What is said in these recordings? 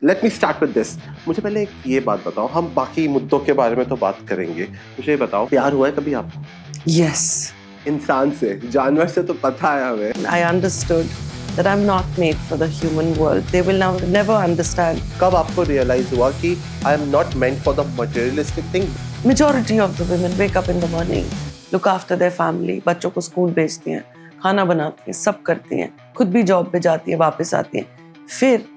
Let me start with this. मुझे पहले एक ये बात बताओ, हम बाकी मुद्दों के बारे में तो बात करेंगे। मुझे ये बताओ, प्यार हुआ है कभी आपको? Yes, इंसान से, जानवर से तो पता है हमें। I understood that I'm not made for the human world. They will never understand. कब आपको रियलाइज हुआ कि आई am not meant for the materialistic thing? Majority of the women wake up in the morning, look after their family, बच्चों को school भेजती हैं, खाना बनाती हैं, सब करती हैं, खुद भी जॉब पे जाती हैं, वापस आती हैं, फिर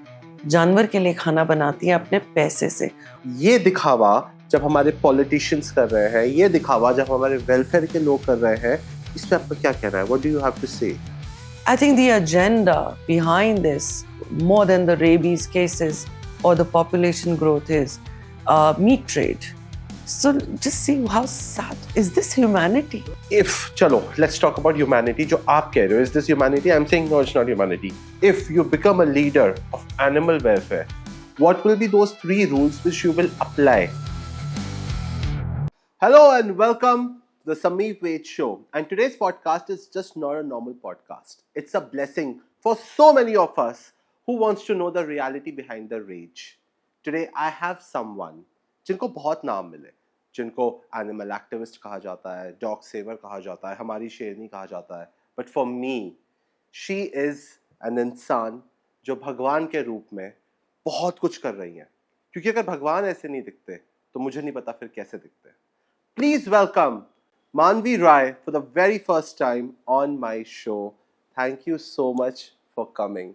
जानवर के लिए खाना बनाती हैं अपने पैसे से। ये दिखावा जब हमारे पॉलिटिशियंस कर रहे हैं, ये दिखावा जब हमारे वेलफेयर के लोग कर रहे हैं, इस पे आपका क्या कहना है? What do you have to say? I think the agenda behind this, more than the rabies cases or the population growth, is meat trade. So just see how sad. Is this humanity? If चलो let's talk about humanity, जो आप कह रहे हो, is this humanity? I'm saying no, it's not humanity. If you become a leader of animal welfare, what will be those 3 rules which you will apply? Hello and welcome to the Sameer Ved Show. And today's podcast is just not a normal podcast. It's a blessing for so many of us who wants to know the reality behind the rage. Today I have someone जिनको बहुत नाम मिले, जिनको animal activist कहा जाता है, dog saver कहा जाता है, हमारी शेरनी कहा जाता है, but for me she is an इंसान जो भगवान के रूप में बहुत कुछ कर रही हैं। क्योंकि अगर भगवान ऐसे नहीं दिखते तो मुझे नहीं पता फिर कैसे दिखते। Please welcome Manvi Rai for the very first time on my show. Thank you so much for coming.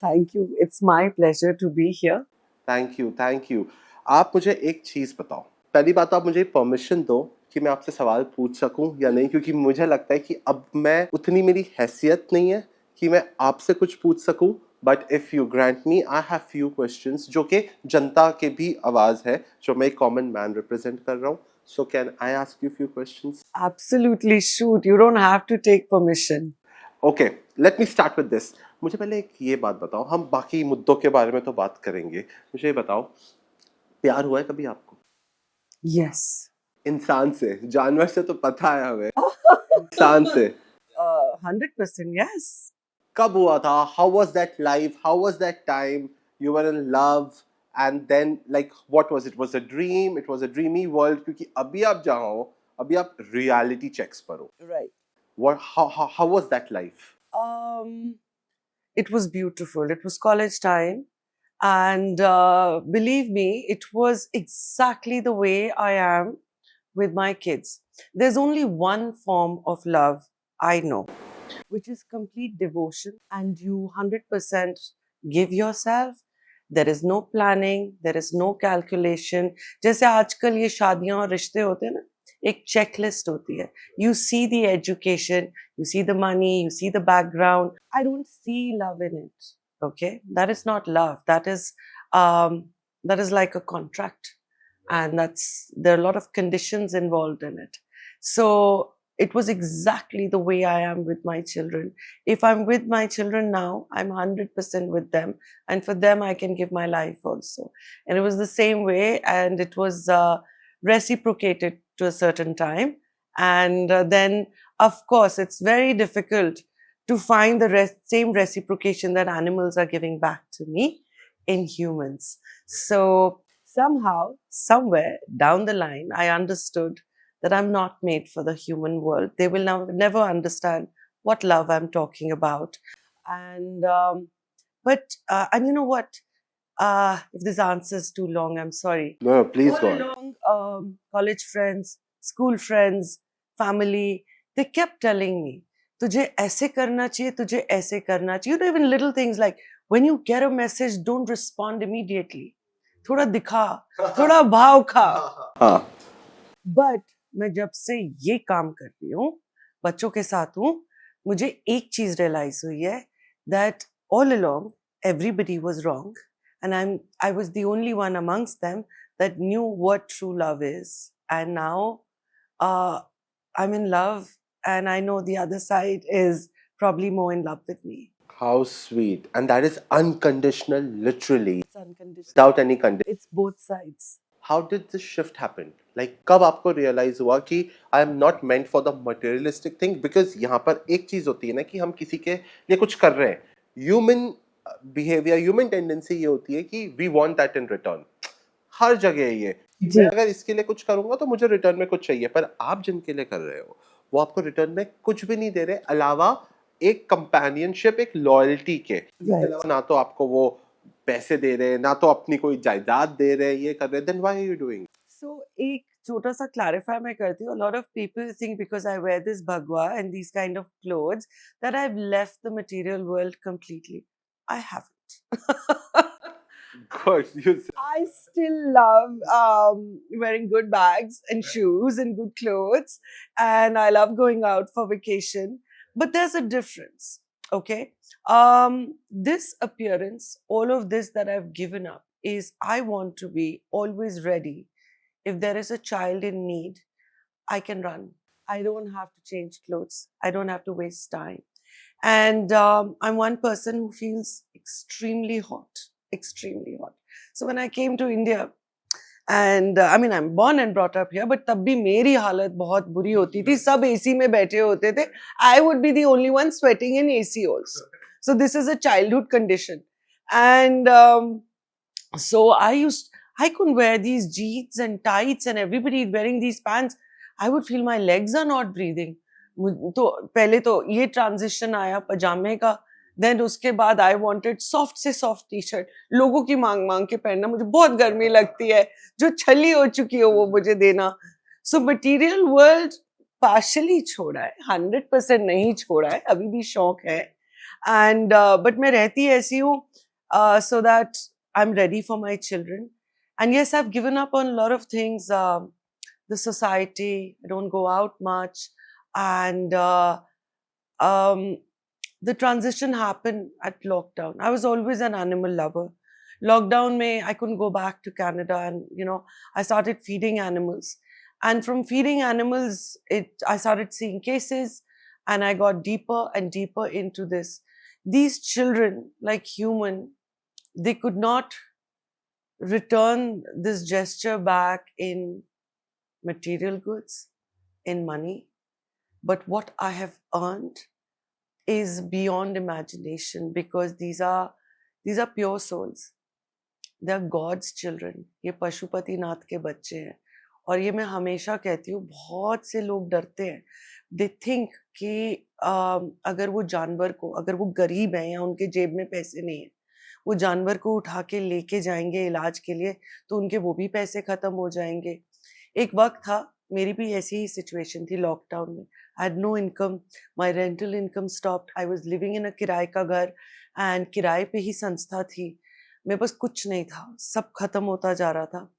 Thank you. It's my pleasure to be here. Thank you. आप मुझे एक चीज़ बताओ। पहली बात तो आप मुझे परमिशन दो कि मैं आपसे सवाल पूछ सकूं या नहीं, क्योंकि मुझे लगता है कि अब मैं उतनी मेरी हैसियत नहीं है कि मैं आपसे कुछ पूछ सकूं। But if you grant me, I have few questions जो कि जनता के भी आवाज़ है, जो मैं एक कॉमन मैन रिप्रेजेंट कर रहा हूँ। So can I ask you few questions? Absolutely, shoot. You don't have to take permission. Okay, let me start with this. मुझे पहले एक ये बात बताओ, हम बाकी मुद्दों के बारे में तो बात करेंगे। मुझे ये बताओ, प्यार हुआ है कभी आपको? Yes. इंसान से, जानवर से तो पता है हमें। इंसान से 100% yes. कब हुआ था? How was that life? How was that time? You were in love and then like what was it? Was a dream? It was a dreamy world? क्योंकि अभी आप जहाँ हो, अभी आप रियलिटी चेक्स पर हो। Right. What how was that life? Um, it was beautiful. It was college time. And believe me, it was exactly the way I am with my kids. There's only one form of love I know, which is complete devotion, and you 100% give yourself. There is no planning, there is no calculation. जैसे आजकल ये शादियां और रिश्ते होते हैं ना, एक चेकलिस्ट होती है. You see the education, you see the money, you see the background. I don't see love in it. Okay, that is not love. Um, that is like a contract, and there are a lot of conditions involved in it. So it was exactly the way I am with my children. If I'm with my children now, I'm 100% with them, and for them I can give my life also. And it was the same way, and it was reciprocated to a certain time. And then of course it's very difficult to find the same reciprocation that animals are giving back to me in humans. So somehow, somewhere down the line, I understood that I'm not made for the human world. They will never understand what love I'm talking about. And and you know what? If this answer is too long, I'm sorry. No, please go All on. along, college friends, school friends, family, they kept telling me, तुझे ऐसे करना चाहिए, तुझे ऐसे करना चाहिए. You know, even little things like when you get a message, don't respond immediately. थोड़ा दिखा, थोड़ा भाव खा. हाँ, बट मैं जब से ये काम कर रही हूँ, बच्चों के साथ हूँ, मुझे एक चीज रियलाइज हुई है that all along everybody was wrong, and I was the only one amongst them that knew what true love is. And now I'm in love, and I know the other side is probably more in love with me. how sweet. And that is unconditional, literally, It's unconditional. without any condition. It's both sides. How did this shift happen? Like कब आपको realize हुआ कि I am not meant for the materialistic thing? Because यहाँ पर एक चीज होती है ना कि हम किसी के लिए कुछ कर रहे हैं. Human बिहेवियर, ह्यूमन टेंडेंसी ये होती है कि we want that in return. हर जगह है ये. जी. मैं अगर इसके लिए कुछ करूंगा तो मुझे रिटर्न में कुछ चाहिए, पर आप जिनके लिए कर रहे हो वो आपको रिटर्न में कुछ भी नहीं दे रहे अलावा एक कंपेनियनशिप, एक लॉयल्टी के. इसके Right. अलावा ना तो आपको वो पैसे दे रहे, ना तो अपनी कोई जायदाद दे रहे, ये कर रहे. Then why are you doing? So एक छोटा सा clarify मैं करती हूँ. A lot of people think because I wear this bhagwa and these kind of clothes that I've left the material world completely. I haven't. Good. You I still love wearing good bags and shoes and good clothes, and I love going out for vacation. But there's a difference, okay? This appearance, all of this that I've given up, is I want to be always ready. If there is a child in need, I can run. I don't have to change clothes. I don't have to waste time. And I'm one person who feels extremely hot, extremely hot. So when I came to India, and I mean I'm born and brought up here, but तब भी मेरी हालत बहुत बुरी होती थी. सब AC में बैठे होते थे. I would be the only one sweating in AC also. So this is a childhood condition, and so I couldn't wear these jeans and tights and everybody wearing these pants. I would feel my legs are not breathing. तो पहले तो ये transition आया पजामे का. Then उसके बाद I wanted soft से सॉफ्ट टी शर्ट. लोगों की मांग मांग के पहनना, मुझे बहुत गर्मी लगती है. जो छली हो चुकी हो वो मुझे देना. सो मटेरियल वर्ल्ड पार्शली छोड़ा है, 100% नहीं छोड़ा है. अभी भी शौक है. एंड बट मैं रहती ऐसी हूँ so that I'm ready for my children. And yes, I've given up on a lot of things. The society, I don't go out much. And the transition happened at lockdown. I was always an animal lover. Lockdown May, I couldn't go back to Canada, and I started feeding animals. And from feeding animals, I started seeing cases, and I got deeper and deeper into this. These children, like human, they could not return this gesture back in material goods, in money. But what I have earned is beyond imagination, because these are pure souls. They are God's children. ये पशुपति नाथ के बच्चे हैं. और ये मैं हमेशा कहती हूँ, बहुत से लोग डरते हैं. They think कि अगर वो जानवर को, अगर वो गरीब हैं या उनके जेब में पैसे नहीं है, वो जानवर को उठा के लेके जाएंगे इलाज के लिए, तो उनके वो भी पैसे खत्म हो जाएंगे. एक वक्त था, मेरी भी ऐसी ही सिचुएशन थी लॉकडाउन में. I had no income, my rental income stopped. I was living in a किराए का घर, एंड किराए पे ही संस्था थी. मेरे पास कुछ नहीं था, सब खत्म होता जा रहा था.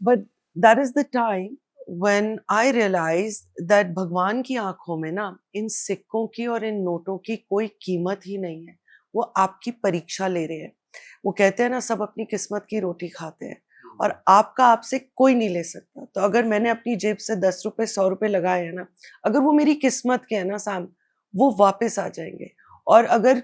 But that is the time when I realise that भगवान की आंखों में ना इन सिक्कों की और इन नोटों की कोई कीमत ही नहीं है. वो आपकी परीक्षा ले रहे हैं. वो कहते हैं ना, सब अपनी किस्मत की रोटी खाते हैं, और आपका आपसे कोई नहीं ले सकता. तो अगर मैंने अपनी जेब से 10 रुपए 100 रुपए लगाए हैं ना, अगर वो मेरी किस्मत के हैं ना सैम, वो वापस आ जाएंगे. और अगर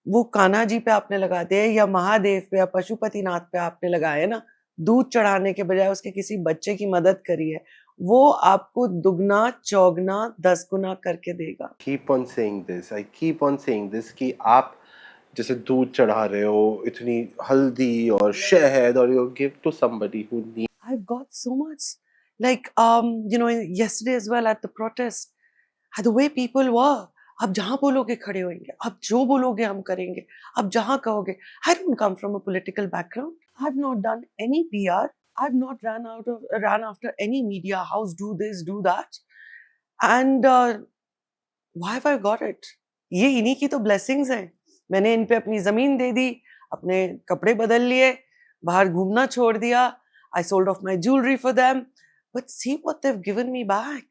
वो कान्हा जी पे आपने लगा दिए, या महादेव पे या पशुपतिनाथ पे आपने लगाए ना, दूध चढ़ाने के बजाय उसके किसी बच्चे की मदद करी है, वो आपको दुगना चौगना 10 गुना करके देगा. Keep on saying this. I keep on saying this कि आप जैसे दूध चढ़ा रहे हो, इतनी हल्दी और शहद, और you give to somebody who needs. I've got so much. Like, yesterday as well at the protest, the way people were. आप जहाँ बोलोगे खड़े होंगे, आप जो बोलोगे हम करेंगे, आप जहाँ कहोगे. I don't come from a political background. I've not done any PR. I've not ran after any media house, do this, do that. And why have I got it? ये इन्हीं की तो blessings हैं. मैंने इन पे अपनी जमीन दे दी, अपने कपड़े बदल लिए, बाहर घूमना छोड़ दिया. I sold off my jewelry for them. But see what they've given me back.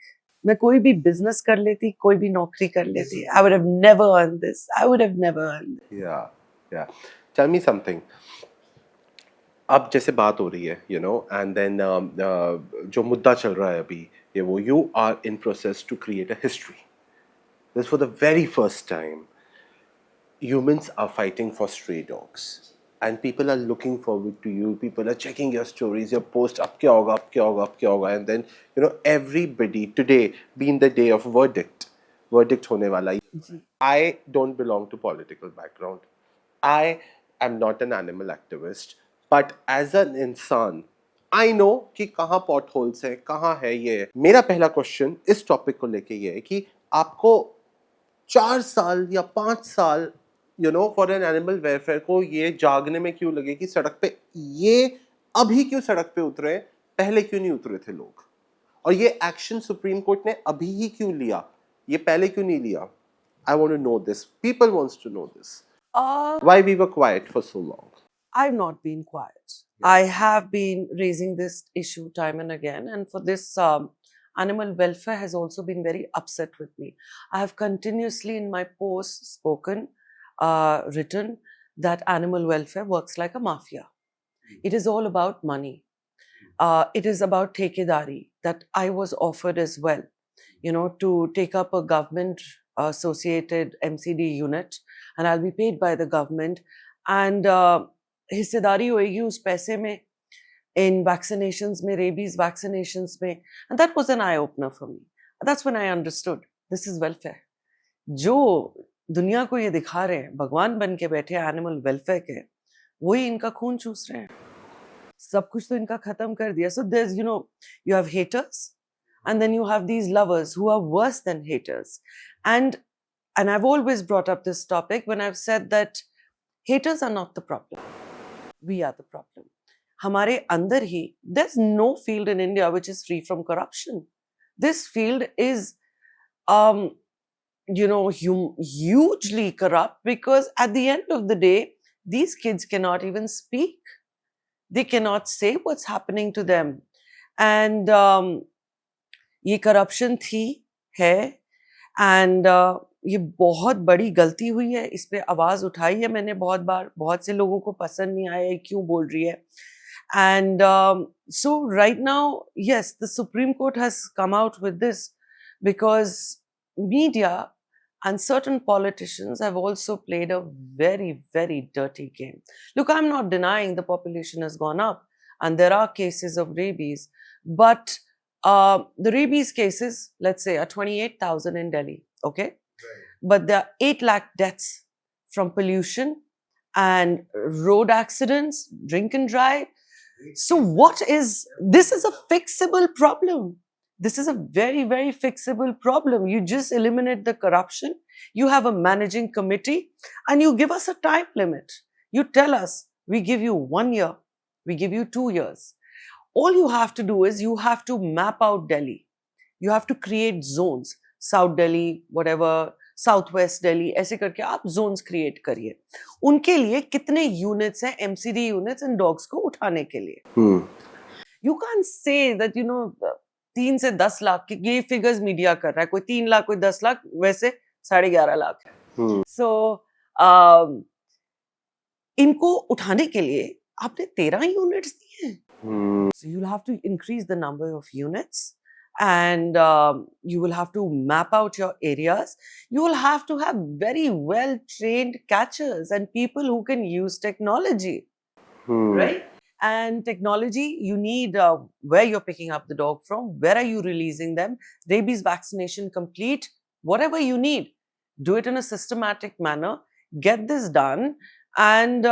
मैं कोई भी बिजनेस कर लेती, कोई भी नौकरी कर लेती. I would have never earned this. I would have never earned this. Yeah, yeah. Tell me something. अब जैसे बात हो रही है, and then जो मुद्दा चल रहा है अभी, ये वो, you are in process to create a history. This for the very first time, humans are fighting for stray dogs. And people are looking forward to you. People are checking your stories, your posts. Ab kya hoga, ab kya hoga, ab kya hoga. And then, everybody today being the day of verdict hone wala. I don't belong to political background. I I'm not an animal activist, but as an इंसान I know कि कहाँ pot holes है, कहाँ है ये। मेरा पहला question इस टॉपिक को लेके ये है कि आपको 4 साल या 5 साल फॉर एन एनिमल वेलफेयर को ये जागने में क्यों लगे कि सड़क पे ये अभी क्यों सड़क पे उतरे, पहले क्यों नहीं उतरे थे लोग, और ये एक्शन सुप्रीम कोर्ट ने अभी ही क्यों लिया, ये पहले क्यों नहीं लिया? I want to know this, people wants to know this, why we were quiet for so long. I've not been quiet. I have been raising this issue time and again, and for this, animal welfare has also been very upset with me. I have continuously in my posts spoken, written that animal welfare works like a mafia. It is all about money. It is about takedari that I was offered as well, to take up a government associated MCD unit, and I'll be paid by the government, and हिस्सेदारी होएगी उस पैसे में in vaccinations में, rabies vaccinations में, and that was an eye opener for me. That's when I understood this is welfare. जो दुनिया को ये दिखा रहे हैं भगवान बन के बैठे एनिमल वेलफेयर के, वही इनका खून चूस रहे हैं। सब कुछ तो इनका खत्म कर दिया. So there's you have haters and then you have these lovers who are worse than haters, and I've always brought up this topic when I've said that haters are not the problem. We are the problem. हमारे अंदर ही, there's no field in India which is free from corruption. This field is, hugely corrupt, because at the end of the day, these kids cannot even speak. They cannot say what's happening to them. And ये corruption थी, है, and ये बहुत बड़ी गलती हुई है. इस पे आवाज उठाई है मैंने बहुत बार, बहुत से लोगों को पसंद नहीं आया क्यों बोल रही है. And so right now, yes, the Supreme Court has come out with this because media and certain politicians have also played a very, very dirty game. Look, I'm not denying the population has gone up and there are cases of rabies, but the rabies cases, let's say, are 28,000 in Delhi, okay? But there are 8 lakh deaths from pollution and road accidents, drink and drive. So this is a fixable problem. This is a very, very fixable problem. You just eliminate the corruption. You have a managing committee and you give us a time limit. You tell us, we give you 1 year, we give you 2 years. All you have to do is you have to map out Delhi. You have to create zones. South Delhi, whatever, Southwest Delhi, ऐसे करके आप zones create करिए. उनके लिए कितने units हैं, MCD units and dogs को उठाने के लिए. You can't say that 3 से 10 लाख की ये figures media कर रहा है, कोई 3 लाख कोई 10 लाख, वैसे 11.5 लाख है. So इनको उठाने के लिए आपने 13 units दिए हैं. So you'll have to increase the number of units. And you will have to map out your areas. You will have to have very well trained catchers and people who can use technology, right? And technology, you need where you're picking up the dog from, where are you releasing them, rabies vaccination complete, whatever you need. Do it in a systematic manner, get this done, and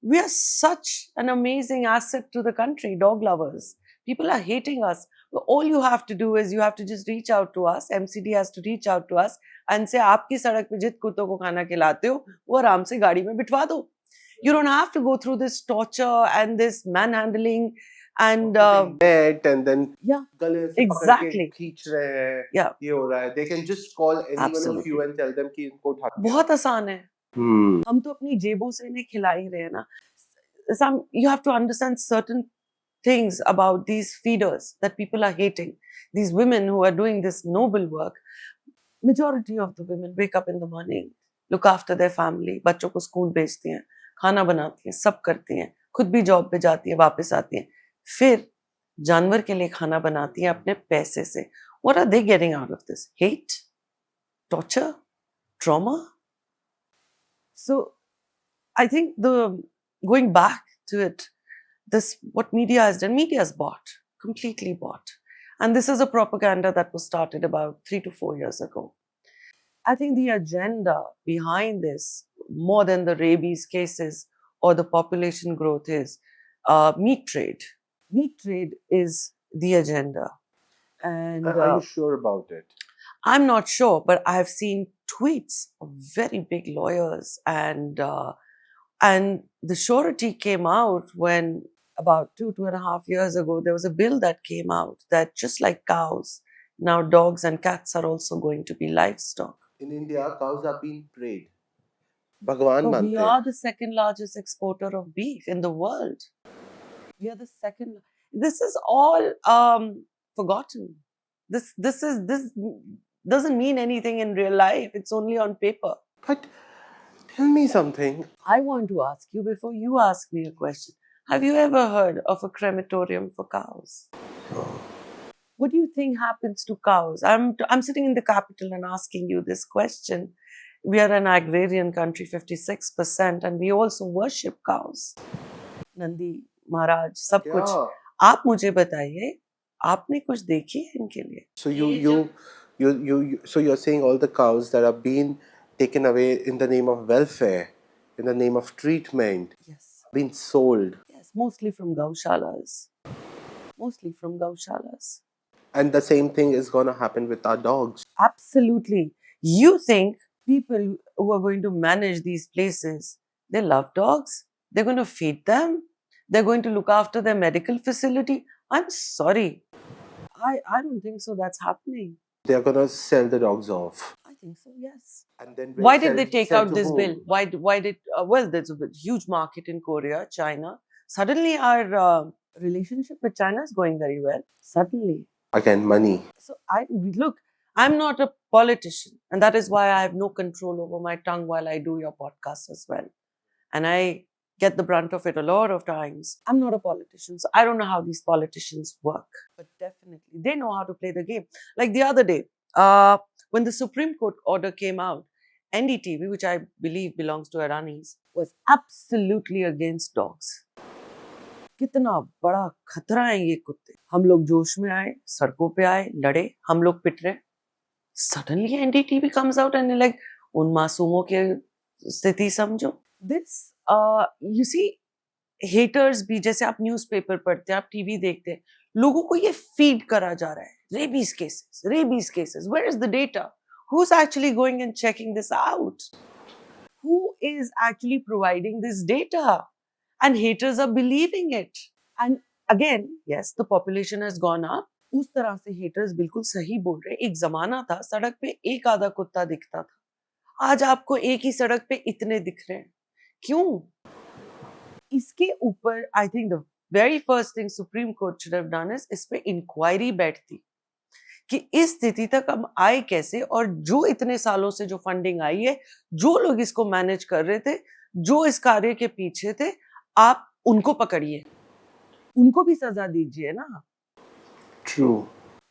we are such an amazing asset to the country, dog lovers. People are hating us. All you have to do is you have to just reach out to us. MCD has to reach out to us and say, आपकी सड़क पे जित कुत्तों को खाना खिलाते हो, वो आराम से गाड़ी में बिठवा दो. You don't have to go through this torture and this manhandling and then yeah, गले से exactly, खींच रहे हैं, yeah, ये हो रहा है. They can just call anyone absolutely of you and tell them कि इनको उठा. बहुत आसान है. हम तो अपनी जेबों से इन्हें खिला ही रहे हैं ना. You have to understand certain things about these feeders that people are hating. These women who are doing this noble work, majority of the women wake up in the morning, look after their family, बच्चों को school भेजती हैं, खाना बनाती हैं, सब करती हैं, खुद भी जॉब पे जाती हैं, वापस आती हैं, फिर जानवर के लिए खाना बनाती हैं अपने पैसे से. What are they getting out of this? Hate? Torture? Trauma? So I think going back to it, what media has done, media has bought, completely bought. And this is a propaganda that was started about 3 to 4 years ago. I think the agenda behind this, more than the rabies cases, or the population growth is meat trade. Meat trade is the agenda. And Are you sure about it? I'm not sure, but I've seen tweets of very big lawyers, and the surety came out when about 2.5 years ago there was a bill that came out that just like cows, now dogs and cats are also going to be livestock. In India, cows are being prayed. भगवान So we मानते हैं. are the second largest exporter of beef in the world. We are the second. This is all forgotten. This doesn't mean anything in real life. It's only on paper. But tell me something. I want to ask you before you ask me a question. Have you ever heard of a crematorium for cows? What do you think happens to cows? I'm sitting in the capital and asking you this question. We are an agrarian country, 56%, and we also worship cows. Nandi, Maharaj, सब कुछ. Yeah. आप मुझे बताइए, आपने कुछ देखी है इनके लिए? So you're saying all the cows that are being taken away in the name of welfare, in the name of treatment, Yes. being sold, Yes, mostly from gaushalas. Mostly from gaushalas. and the same thing is going to happen with our dogs. Absolutely. You think people who are going to manage these places, they love dogs? They're going to feed them? They're going to look after their medical facility? I'm sorry. I don't think so that's happening. They're going to sell the dogs off. I think so, yes. And then Why did they take sell out to this whom? bill? Why did, well, there's a huge market in Korea, China. Suddenly our relationship with China is going very well. Suddenly. Again, money. So look, I'm not a politician, and that is why I have no control over my tongue while I do your podcast as well. And I get the brunt of it a lot of times. I'm not a politician, so I don't know how these politicians work. But definitely, they know how to play the game. Like the other day, when the Supreme Court order came out, NDTV, which I believe belongs to Iranis, was absolutely against dogs. कितना बड़ा खतरा है ये कुत्ते. हम लोग जोश में आए, सड़कों पे आए, लड़े, हम लोग पिट रहे. Suddenly NDTV comes out and like उन मासूमों की स्थिति समझो. This you see, haters भी, जैसे आप न्यूज़पेपर पढ़ते हैं, आप टीवी देखते हैं, लोगों को ये फीड करा जा रहा है. Rabies cases. Where is the data? Who's actually going and checking this out? Who is actually providing this data? And haters are believing it. And again, yes, the population has gone up. उस तरह से haters बिल्कुल सही बोल रहे. एक जमाना था सड़क पे एक आधा कुत्ता दिखता था. आज आपको एक ही सड़क पे इतने दिख रहे हैं. क्यों? इसके ऊपर I think the very first thing Supreme Court should have done is इस पे inquiry बैठती कि इस स्थिति तक हम आए कैसे, और जो इतने सालों से जो फंडिंग आई है, जो लोग इसको मैनेज कर रहे थे, जो इस कार्य के पीछे थे, आप उनको पकड़िए, उनको भी सजा दीजिए ना. True.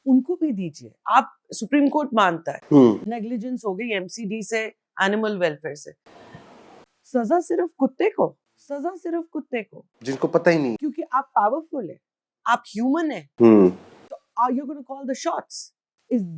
उनको भी दीजिए. आप सुप्रीम कोर्ट मानता है नेग्लिजेंस हो गई एमसीडी से, एनिमल वेलफेयर से. सजा सिर्फ कुत्ते को, सजा सिर्फ कुत्ते को, जिनको पता ही नहीं. क्योंकि आप पावरफुल है, आप ह्यूमन है. So are you going to call the shots?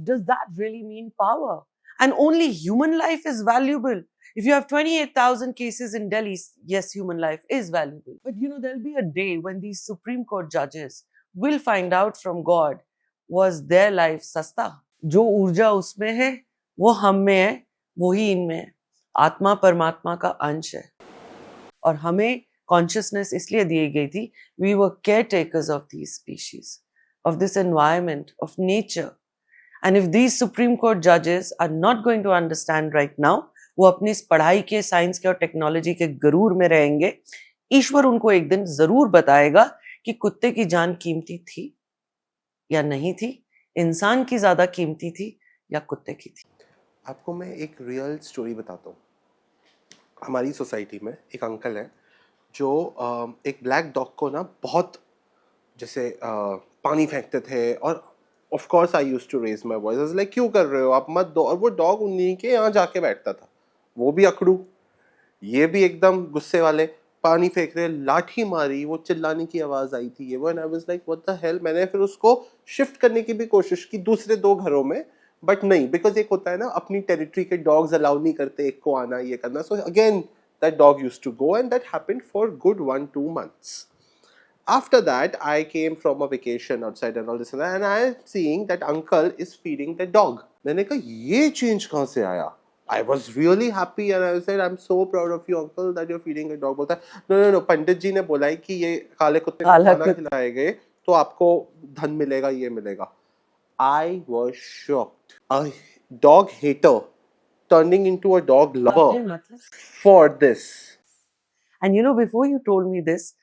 Does that really mean power? And only human life is valuable. If you have 28,000 cases in Delhi, yes, human life is valuable. But you know, there'll be a day when these Supreme Court judges will find out from God, was their life sasta? जो ऊर्जा उसमें है, वो हम में है, वही इनमें है. आत्मा परमात्मा का अंश है. और हमें consciousness इसलिए दी गई थी, we were caretakers of these species, of this environment, of nature. And if these Supreme Court judges are not going to understand right now, वो अपनी इस पढ़ाई के, साइंस के और टेक्नोलॉजी के गरूर में रहेंगे, ईश्वर उनको एक दिन जरूर बताएगा कि कुत्ते की जान कीमती थी या नहीं थी, इंसान की ज्यादा कीमती थी या कुत्ते की थी. आपको मैं एक रियल स्टोरी बताता हूँ. हमारी सोसाइटी में एक अंकल हैं जो एक ब्लैक डॉग को ना बहुत जैसे पानी फेंकते थे, और of course I used to raise my voice like क्यों कर रहे हो आप, मत दो. और वो डॉग उन्हीं के यहाँ जाके बैठता था. वो भी अकड़ू, ये भी एकदम गुस्से वाले, पानी फेंक रहे, लाठी मारी, वो चिल्लाने की आवाज आई थी, ये वो. And I was like what the hell. मैंने फिर उसको शिफ्ट करने की भी कोशिश की दूसरे 2 घरों में, बट नहीं, बिकॉज एक होता है ना अपनी टेरिटरी के डॉग्स अलाउ नहीं करते एक को आना, ये करना. So again that dog used to go, and that happened for good 1-2 months. After that, I came from a vacation outside and all this and that, and I am seeing that uncle is feeding the dog. मैंने कहा ये change कहाँ से आया? I was really happy and I said, I'm so proud of you, uncle, that you're feeding a dog. बोलता है, no, पंडित जी ने बोला है कि ये काले कुत्ते को काला खाना कुत्ता। खिलाएंगे तो आपको धन मिलेगा, ये मिलेगा. I was shocked. A dog hater turning into a dog lover मतलब for this. And you know, before you told me this,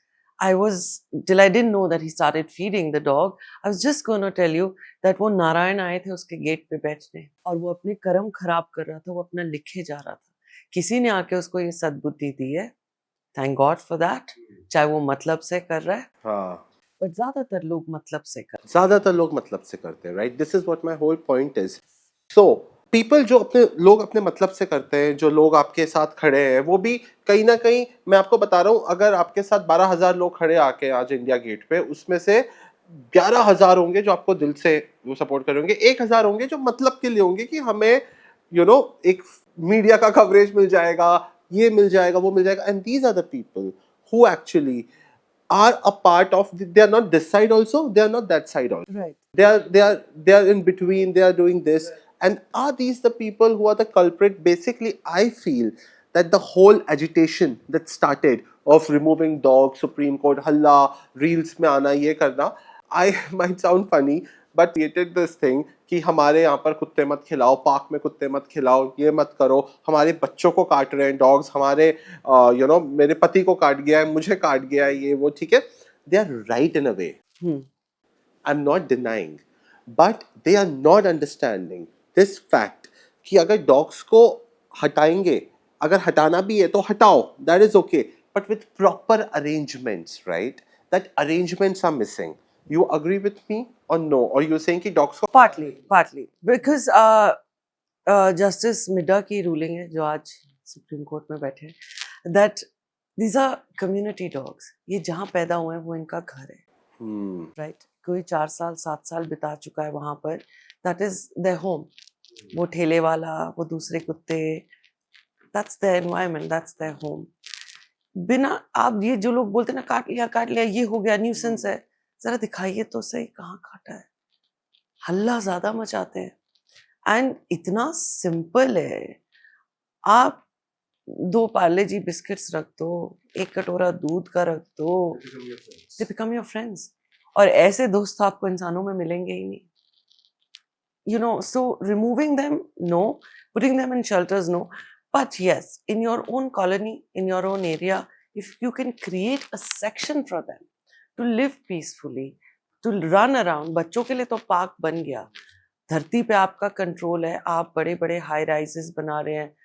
till I didn't know that he started feeding the dog, I was just going to tell you that वो नारायण आए थे उसके gate पे बैठने और वो अपने कर्म खराब कर रहा था, वो अपना लिखे जा रहा था. किसी ने आके उसको ये सद्बुद्धि दी है. Thank God for that. चाहे वो मतलब से कर रहा है, हाँ. बट ज्यादातर लोग मतलब से कर रहे हैं. ज्यादातर लोग मतलब से करते हैं, right? This is what my whole point is. So people जो लोग अपने मतलब से करते हैं, जो लोग आपके साथ खड़े हैं, वो भी कहीं ना कहीं, मैं आपको बता रहा हूँ, अगर आपके साथ 12,000 लोग खड़े आके आज इंडिया गेट पे, उसमें से 11,000 होंगे जो आपको दिल से वो सपोर्ट करेंगे, 1,000 होंगे जो मतलब के लिए होंगे कि हमें एक मीडिया का कवरेज मिल जाएगा, ये मिल जाएगा, वो मिल जाएगा. And these are the people who actually are a part of, they are not this side also, they are not that side also, Right. they are in between, they are doing this. And are these the people who are the culprit? Basically, I feel that the whole agitation that started of removing dogs, Supreme Court halla, reels mein aana, ye karna, I might sound funny, but created this thing कि हमारे यहाँ पर कुत्ते मत खिलाओ, park में कुत्ते मत खिलाओ, ये मत करो, हमारे बच्चों को काट रहे हैं डॉग्स, हमारे मेरे पति को काट गया है, मुझे काट गया है, ये वो, ठीक है. They are right in a way, I am not denying, but they are not understanding this fact कि अगर डॉग्स को हटाएंगे, अगर हटाना भी है तो हटाओ, that is okay, but with proper arrangements, right? That arrangements are missing. You agree with me or no? Or you're saying कि dogs को Partly because जस्टिस मिड्डा की रूलिंग है जो आज सुप्रीम कोर्ट में बैठे हैं, that these are community dogs. ये जहाँ पैदा हुए हैं वो इनका घर है, राइट? कोई 4 साल 7 साल बिता चुका है वहां पर, दैट इज देयर होम. वो ठेले वाला, वो दूसरे कुत्ते, that's their environment, that's their home. बिना आप ये जो लोग बोलते हैं ना, काट लिया, ये हो गया, न्यूसेंस है, जरा दिखाइए तो सही कहाँ काटा है. हल्ला ज्यादा मचाते हैं. एंड इतना सिंपल है, आप 2 पार्ले जी बिस्किट्स रख दो, 1 कटोरा दूध का रख दो, दे बिकम योर फ्रेंड्स. और ऐसे दोस्त आपको इंसानों में मिलेंगे ही नहीं. So removing them, no. Putting them in shelters, no. But yes, in your own colony, in your own area, if you can create a section for them to live peacefully, to run around. बच्चों के लिए तो park बन गया. धरती पे आपका control है, आप बड़े बड़े हाई राइजेस बना रहे हैं,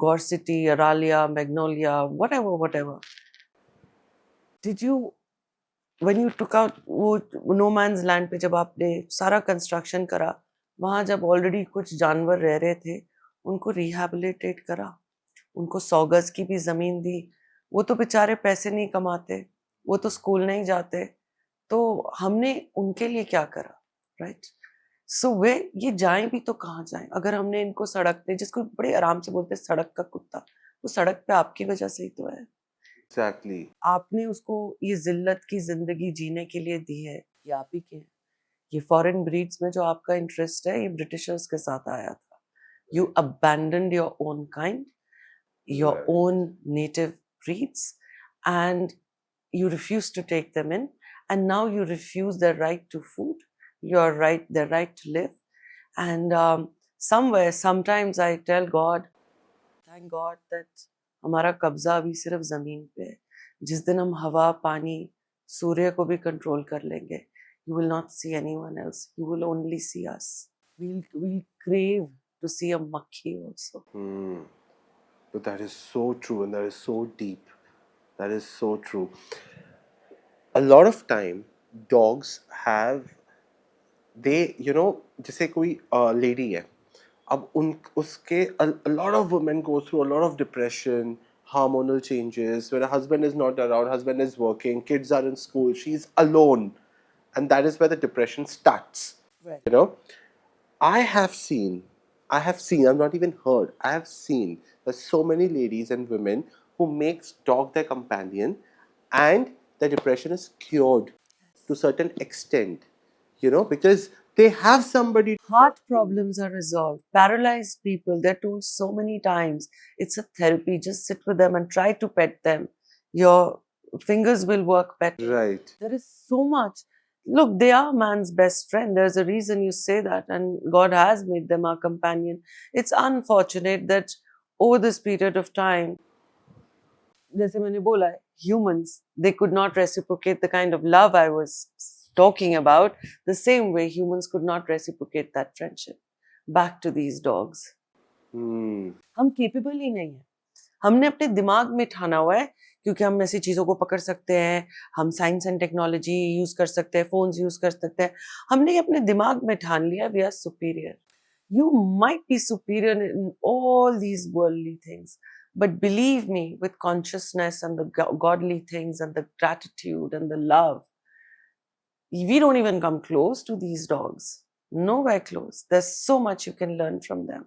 Gaur city, Aralia, Magnolia, whatever. Did you, when you took out वो नो मैन्स लैंड पे जब आपने सारा कंस्ट्रक्शन करा, वहां जब ऑलरेडी कुछ जानवर रह रहे थे, उनको रिहैबिलिटेट करा, उनको 100 गज की भी जमीन दी. वो तो बेचारे पैसे नहीं कमाते, वो तो स्कूल नहीं जाते, तो हमने उनके लिए क्या करा, राइट? सो वे ये जाएं भी तो कहाँ जाएं अगर हमने इनको सड़क पे, जिसको बड़े आराम से बोलते हैं सड़क का कुत्ता, वो सड़क पे आपकी वजह से ही तो है. Exactly. आपने उसको ये जिल्लत की जिंदगी जीने के लिए दी है, ये आप ही के हैं. ये फॉरेन ब्रीड्स में जो आपका इंटरेस्ट है, ये ब्रिटिशर्स के साथ आया था. You abandoned your own kind, your own native breeds, and you refuse to take them in, and now you refuse their right to food, their right to live. And sometimes I tell God, thank God that हमारा कब्जा अभी सिर्फ जमीन पे है. जिस दिन हम हवा, पानी, सूर्य को भी कंट्रोल कर लेंगे, you will not see anyone else, you will only see us. We'll crave to see a makhi also. But that is so true, and that is so deep. That is so true. A lot of time, dogs have, जैसे कोई lady है, अब उसके a lot of women go through a lot of depression, hormonal changes, when her husband is not around, husband is working, kids are in school, she's alone, and that is where the depression starts. Right. I have seen, I've not even heard, I have seen there's so many ladies and women who makes dog their companion, and the depression is cured to certain extent, because they have somebody. Heart problems are resolved. Paralyzed people, they're told so many times, it's a therapy. Just sit with them and try to pet them. Your fingers will work better. Right. There is so much. Look, they are man's best friend. There's a reason you say that, and God has made them our companion. It's unfortunate that over this period of time, जैसे मैंने बोला है, humans, they could not reciprocate the kind of love I was talking about. The same way humans could not reciprocate that friendship back to these dogs. हम capable ही नहीं है. हमने अपने दिमाग में ठाना हुआ है क्योंकि हम ऐसी चीज़ों को पकड़ सकते हैं, हम साइंस एंड टेक्नोलॉजी यूज़ कर सकते हैं, फ़ोन्स यूज़ कर सकते हैं. हमने अपने दिमाग में ठान लिया we are superior. You might be superior in all these worldly things, but believe me, with consciousness and the godly things and the gratitude and the love, we don't even come close to these dogs. Nowhere close. There's so much you can learn from them.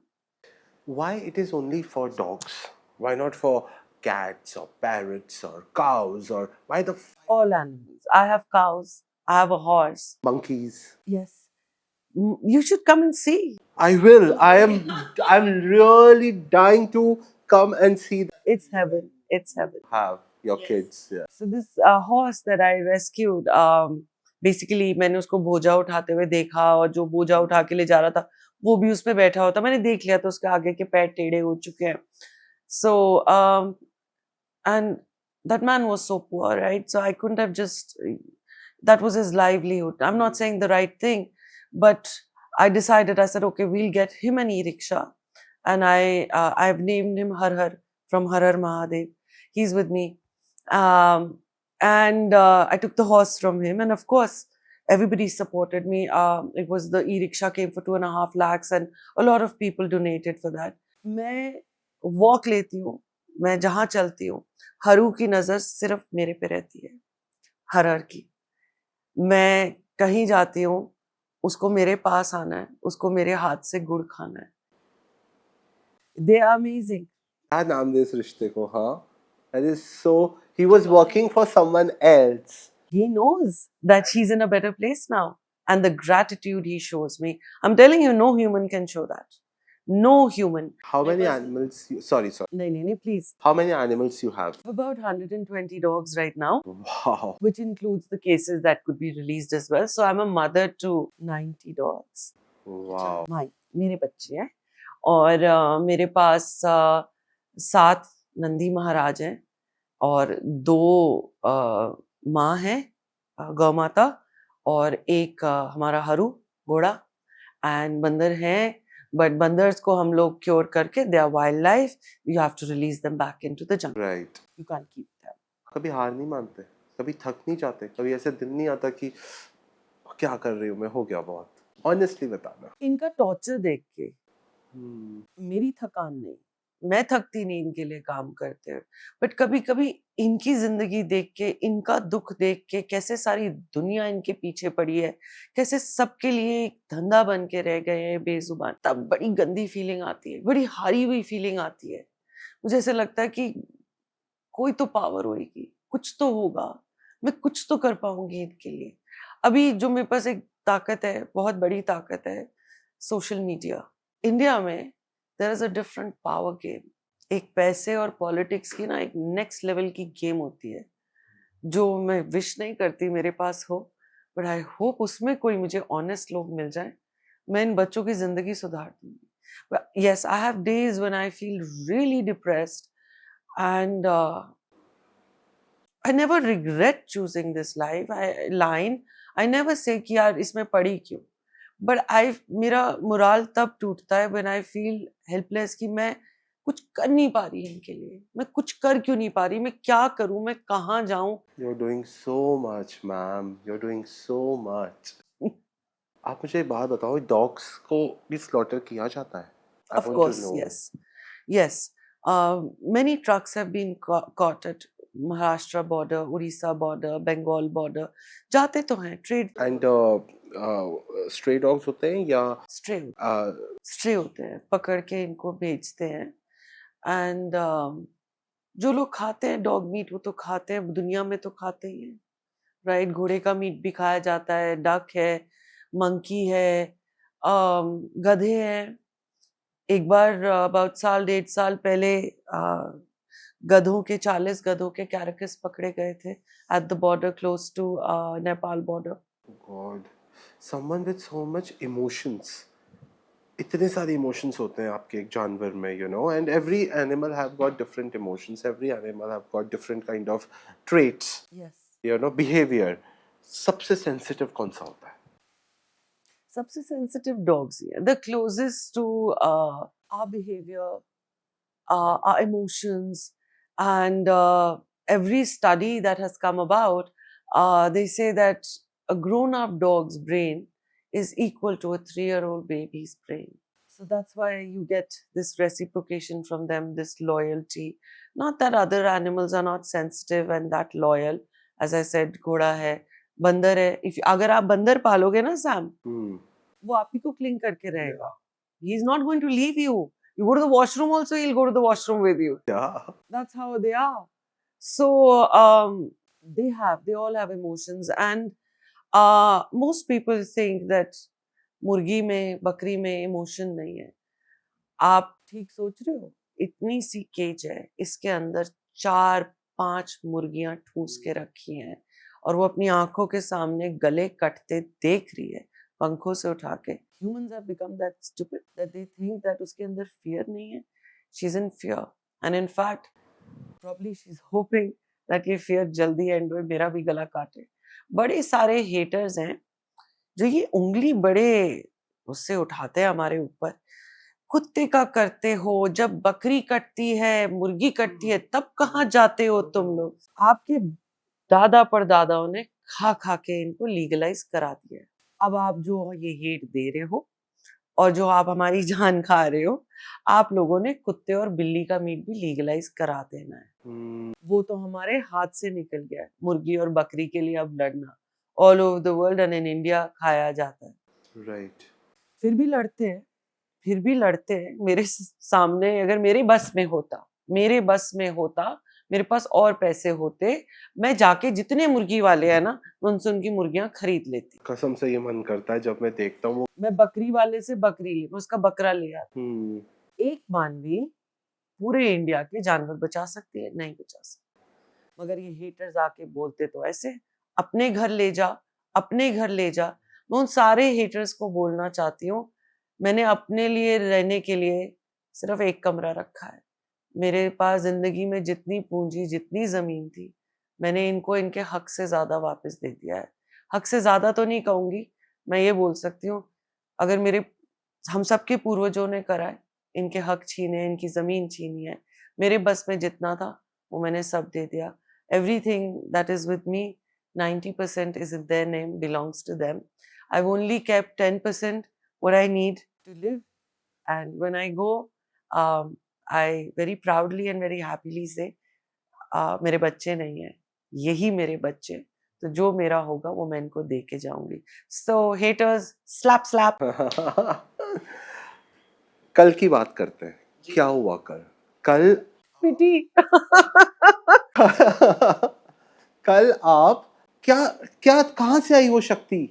Why it is only for dogs? Why not for cats or parrots or cows, or why the All animals. I have cows. I have a horse. monkeys? Yes. You should come and see. I will. I'm really dying to come and see that. It's heaven. It's heaven. Have your kids. Yeah. So this horse that I rescued, basically मैंने उसको बोझा उठाते हुए देखा और जो बोझा उठा के ले जा रहा था वो भी उस पे बैठा होता. मैंने देख लिया था उसके आगे के पैर टेढ़े हो चुके हैं. So and that man was so poor, right? So I couldn't have just, that was his livelihood. I'm not saying the right thing, but I decided, I said, okay, we'll get him an e-rickshaw. And I've named him Har Har from Har Har Mahadev. He's with me. And I took the horse from him. And of course, everybody supported me. It was the e-rickshaw came for 2.5 lakhs and a lot of people donated for that. मैं walk लेती हूँ, मैं जहाँ चलती हूँ, हरू की नज़र सिर्फ मेरे पे रहती है, हर हर की. मैं कहीं जाती हूँ, उसको मेरे पास आना है, उसको मेरे हाथ से गुड़ खाना है. They are amazing. क्या नाम दे इस रिश्ते को? हाँ, that is so. He was working for someone else. He knows that she's in a better place now, and the gratitude he shows me. I'm telling you, no human can show that. No human. How many animals? Sorry. No, please. How many animals you have? About 120 dogs right now. Wow. Which includes the cases that could be released as well. So I'm a mother to 90 dogs. Wow. मेरे बच्चे हैं और मेरे पास 7 नंदी महाराज हैं और 2 माँ हैं, गौ माता, और एक हमारा हरू घोड़ा, एंड बंदर हैं. बट बंदर्स को हम लोग क्योर करके, they are wildlife, you have to release them back into the jungle. Right. You can keep them. कभी हार नहीं मानते, कभी थक नहीं जाते, कभी ऐसे दिन नहीं आता कि क्या कर रही हूँ मैं, हो गया बहुत. Honestly बताना. इनका टॉर्चर देख के मेरी थकान नहीं, मैं थकती नहीं इनके लिए काम करते हुए, बट कभी कभी इनकी जिंदगी देख के, इनका दुख देख के, कैसे सारी दुनिया इनके पीछे पड़ी है, कैसे सबके लिए एक धंधा बन के रह गए हैं बेजुबान, तब बड़ी गंदी फीलिंग आती है, बड़ी हारी हुई फीलिंग आती है. मुझे ऐसे लगता है कि कोई तो पावर होगी, कुछ तो होगा, मैं कुछ तो कर पाऊंगी इनके लिए. अभी जो मेरे पास एक ताकत है, बहुत बड़ी ताकत है, सोशल मीडिया. इंडिया में there is a different power game. एक पैसे और पॉलिटिक्स की ना एक नेक्स्ट लेवल की गेम होती है जो मैं विश नहीं करती मेरे पास हो, बट आई होप उसमें कोई मुझे ऑनेस्ट लोग मिल जाए. मैं इन बच्चों की जिंदगी सुधार दूंगी. Yes, I have days when I feel really depressed and I never regret choosing this line. I never say कि यार इसमें पड़ी क्यों. But मेरा मोराल तब टूटता है when I feel helpless कि मैं कुछ कर नहीं पा रही इनके लिए. मैं कुछ कर क्यों नहीं पा रही, मैं क्या करूं, मैं कहाँ जाऊं. You're doing so much, ma'am. You're doing so much. आप मुझे एक बात बताओ, डॉग्स को भी स्लॉटर किया जाता है? I Of want to course, know. yes. Many trucks have been caught at Maharashtra border, Orissa border, Bengal border. जाते तो हैं ट्रेड. And stray dogs होते हैं या स्ट्रे होते हैं, पकड़ के इनको बेचते हैं. एंड जो लोग खाते हैं डॉग मीट वो तो खाते हैं, दुनिया में तो खाते ही हैं, राइट? घोड़े का मीट भी खाया जाता है, डक है, मंकी है, गधे हैं। एक बार अबाउट साल 1.5 साल पहले गधों के 40 गधों के कैरेकस पकड़े गए थे at the border close to Nepal border. God, someone with so much emotions. इतने सारे इमोशंस होते हैं आपके एक जानवर में, you know, and every animal have got different emotions, every animal have got different kind of traits, yes, you know, behaviour. सबसे sensitive कौन सा होता है? सबसे सेंसिटिव डॉग्स ही है, the closest to our behaviour, our emotions, and every study that has come about, they say that a grown-up dog's brain is equal to a 3-year-old baby's brain. So that's why you get this reciprocation from them, this loyalty. Not that other animals are not sensitive and that loyal. As I said, घोड़ा है, बंदर है. अगर आप बंदर पालोगे ना Sam, वो आप ही को क्लिंग करके रहेगा. He is not going to leave you. You go to the washroom also, he'll go to the washroom with you. Yeah. That's how they are. So they all have emotions, and most people think that मुर्गी में बकरी में emotion नहीं है. आप ठीक सोच रहे हो? इतनी सी केज है, इसके अंदर 4-5 मुर्गियां ठूस के रखी हैं और वो अपनी आंखों के सामने गले कटते देख रही है पंखों से उठा के. Humans have become that stupid that they think that उसके अंदर fear नहीं है. She's in fear, and in fact, probably she's hoping that ये fear जल्दी end होए, मेरा भी गला काटे. बड़े सारे haters हैं जो ये उंगली बड़े उससे उठाते हैं हमारे ऊपर. कुत्ते का करते हो, जब बकरी कटती है, मुर्गी कटती है, तब कहाँ जाते हो तुम लोग? आपके दादा परदादाओं ने खा खा के इनको लीगलाइज करा दिया है. अब आप जो ये हेट दे रहे हो और जो आप हमारी जान खा रहे हो, आप लोगों ने कुत्ते और बिल्ली का मीट भी लीगलाइज करा देना है. वो तो हमारे हाथ से निकल गया है. मुर्गी और बकरी के लिए अब लड़ना all over the world and in India खाया जाता है. राइट. फिर भी लड़ते हैं, फिर भी लड़ते हैं. मेरे सामने अगर मेरे बस में होता, मेरे पास और पैसे होते, मैं जाके जितने मुर्गी वाले हैं ना, मैं उनसे उनकी मुर्गियां खरीद लेती. कसम से ये मन करता है जब मैं देखता हूँ. मैं बकरी वाले से बकरी ले, मैं उसका बकरा ले आता. एक मानवी पूरे इंडिया के जानवर बचा सकती है? नहीं बचा सकती. मगर ये हेटर्स आके बोलते तो ऐसे, अपने घर ले जा, अपने घर ले जा. मैं उन सारे हेटर्स को बोलना चाहती हूँ, मैंने अपने लिए रहने के लिए सिर्फ एक कमरा रखा है. मेरे पास जिंदगी में जितनी पूंजी, जितनी जमीन थी, मैंने इनको इनके हक से ज्यादा वापस दे दिया है. हक से ज्यादा तो नहीं कहूंगी, मैं ये बोल सकती हूँ, अगर मेरे हम सबके पूर्वजों ने करा है, इनके हक छीने, इनकी जमीन छीनी है, मेरे बस में जितना था वो मैंने सब दे दिया. Everything that is with me, 90% is in their name, belongs to them. I've only kept 10% what I need to live. And when I go, I very proudly and very happily say, मेरे बच्चे नहीं हैं, यही मेरे बच्चे. तो जो मेरा होगा वो मैं इनको दे के जाऊंगी. So haters, slap slap. कल की बात करते हैं. क्या हुआ कल? कल पिटी. कल आप क्या क्या कहाँ से आई वो शक्ति?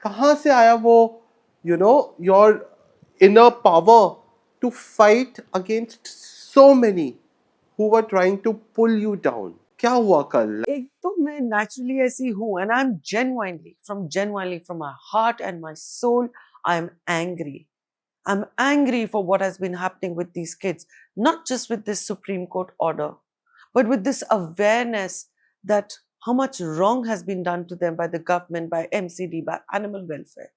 कहाँ से आया वो, you know, your inner power to fight against so many who were trying to pull you down? क्या हुआ कल? एक तो मैं नेचुरली ऐसी हूँ, and I'm genuinely from my heart and my soul, I'm angry. I'm angry for what has been happening with these kids, not just with this Supreme Court order, but with this awareness that how much wrong has been done to them by the government, by MCD, by animal welfare.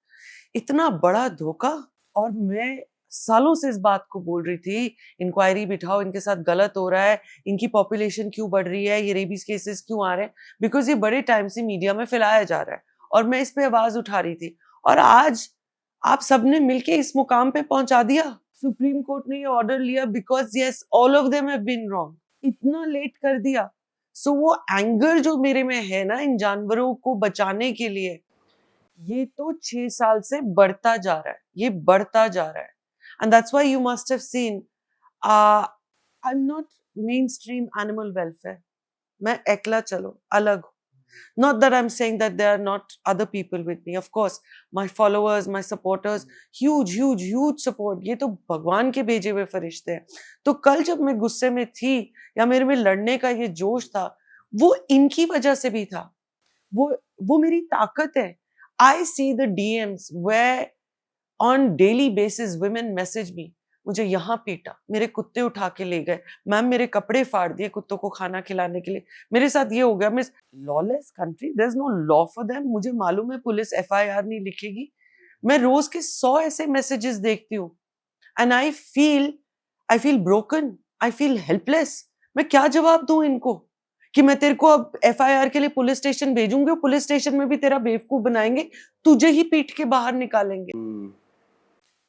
इतना बड़ा धोखा. और मैं सालों से इस बात को बोल रही थी, इंक्वायरी बिठाओ, इनके साथ गलत हो रहा है, इनकी पॉपुलेशन क्यों बढ़ रही है, ये रेबीज केसेस क्यों आ रहे हैं, बिकॉज ये बड़े टाइम से मीडिया में फैलाया जा रहा है और मैं इस पे आवाज उठा रही थी. और आज आप सबने मिलके इस मुकाम पे पहुंचा दिया. सुप्रीम कोर्ट ने ये ऑर्डर लिया because yes, all of them have been wrong. इतना लेट कर दिया. सो वो एंगर जो मेरे में है ना इन जानवरों को बचाने के लिए, ये तो 6 साल से बढ़ता जा रहा है, ये बढ़ता जा रहा है. And that's why you must have seen, I'm not mainstream animal welfare. मैं एकला चलो अलग हूँ. Not that I'm saying that there are not other people with me. Of course, my followers, my supporters, huge support. ये तो भगवान के भेजे हुए फरिश्ते हैं. तो कल जब मैं गुस्से में थी या मेरे में लड़ने का ये जोश था, वो इनकी वजह से भी था. वो मेरी ताकत है. I see the DMs where on daily basis women message me. मुझे यहाँ पीटा, मेरे कुत्ते उठा के ले गए, मैम मेरे कपड़े फाड़ दिए कुत्तों को खाना खिलाने के लिए, मेरे साथ ये हो गया. मैं lawless country, there is no law for them. मुझे मालूम है पुलिस FIR नहीं लिखेगी. मैं रोज के 100 ऐसे मैसेजेस देखती हूँ and I feel broken, I feel helpless. मैं क्या जवाब दूं इनको कि मैं तेरे को अब FIR के लिए पुलिस स्टेशन भेजूंगी और पुलिस स्टेशन में भी तेरा बेवकूफ बनाएंगे, तुझे ही पीट के बाहर निकालेंगे.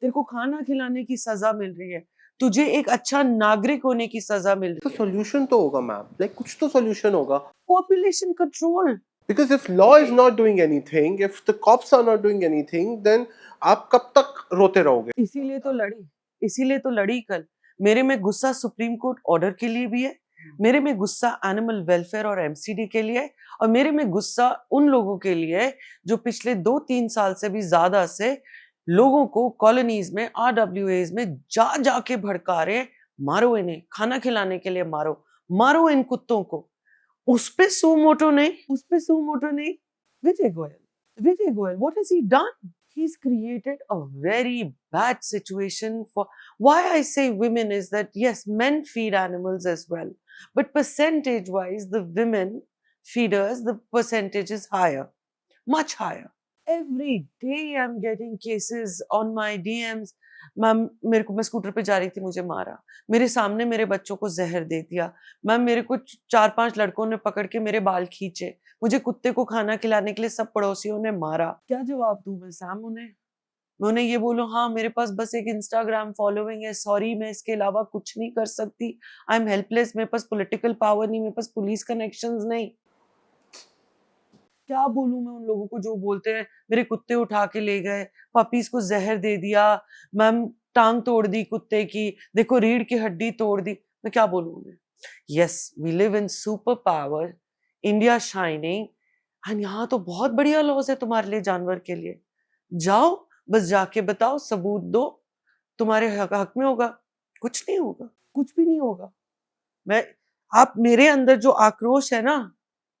तेरे को खाना खिलाने की सजा मिल रही है, तुझे एक अच्छा नागरिक होने की सजा मिल रही तो है. सॉल्यूशन तो होगा मैम, लाइक कुछ तो सॉल्यूशन होगा. Population control. Because if law is not doing anything, if the cops are not doing anything, then आप कब तक रोते रहोगे? इसीलिए तो लड़ी कल. मेरे में गुस्सा सुप्रीम कोर्ट ऑर्डर के लिए भी है, मेरे में गुस्सा एनिमल वेलफेयर और MCD के लिए है, और मेरे में गुस्सा उन लोगों के लिए है जो पिछले 2-3 साल से भी ज्यादा से लोगों को कॉलोनीज में RWAs में जा के भड़का रहे हैं. मारो इन्हें, खाना खिलाने के लिए मारो इन कुत्तों को. उस पे सुमोटो नहीं. विजय Goyal, what has he done? He's created a very bad situation for. Why I say women is that yes, men feed animals as well, but percentage wise, the women feeders, the percentage is higher, much higher. Every day I'm getting cases on my DMs. Ma'am मैं scooter पे जा रही थी, मुझे मारा, मेरे सामने मेरे बच्चों को जहर दे दिया, मैम मेरे को 4-5 लड़कों ने पकड़ के मेरे बाल खींचे, मुझे कुत्ते को खाना खिलाने के लिए सब पड़ोसियों ने मारा. क्या जवाब दूं मैं सैम उन्हें? मैं उन्हें ये बोलूं हाँ मेरे पास बस एक इंस्टाग्राम फॉलोइंग है, सॉरी मैं इसके अलावा कुछ नहीं कर सकती, आई एम हेल्पलेस, मेरे पास पॉलिटिकल पावर नहीं, मेरे पास पुलिस कनेक्शंस नहीं. क्या बोलूं मैं उन लोगों को जो बोलते हैं मेरे कुत्ते उठा के ले गए, पपीज को जहर दे दिया, मैम टांग तोड़ दी कुत्ते की, देखो रीढ़ की हड्डी तोड़ दी. मैं क्या बोलूं उन्हें? Yes, we live in superpower, India shining, and यहाँ तो बहुत बढ़िया लॉज है तुम्हारे लिए, जानवर के लिए. जाओ, बस जाके बताओ, सबूत दो, तुम्हारे हक में होगा. कुछ नहीं होगा, कुछ भी नहीं होगा. आप मेरे अंदर जो आक्रोश है ना,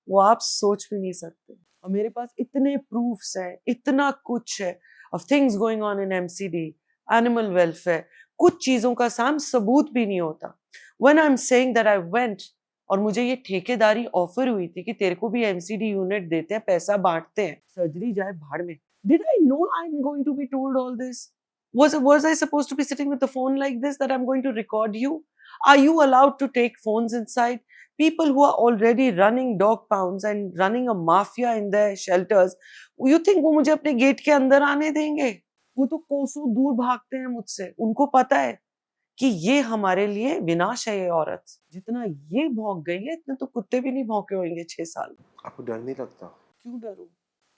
वो आप सोच भी नहीं सकते. और मेरे पास इतने प्रूफ्स हैं, इतना कुछ है of things going on in MCD, animal welfare. कुछ चीजों का साम सबूत भी नहीं होता. When I'm saying that I went और मुझे ये ठेकेदारी ऑफर हुई थी कि तेरे को भी MCD यूनिट देते हैं, पैसा बांटते हैं, सर्जरी जाए भाड़ में. Did I know I'm going to be told all this? Was I supposed to be sitting with the phone like this that I'm going to record you? Are you allowed to take phones inside? People who are already running dog pounds and running a mafia in their shelters, you think वो मुझे अपने gate के अंदर आने देंगे? वो तो कोसों दूर भागते हैं मुझसे. उनको पता है कि ये हमारे लिए विनाश है. ये औरत जितना ये भौंक गई है, इतने तो कुत्ते भी नहीं भौंके होंगे 6 साल. आपको डर नहीं लगता? क्यों डरूं?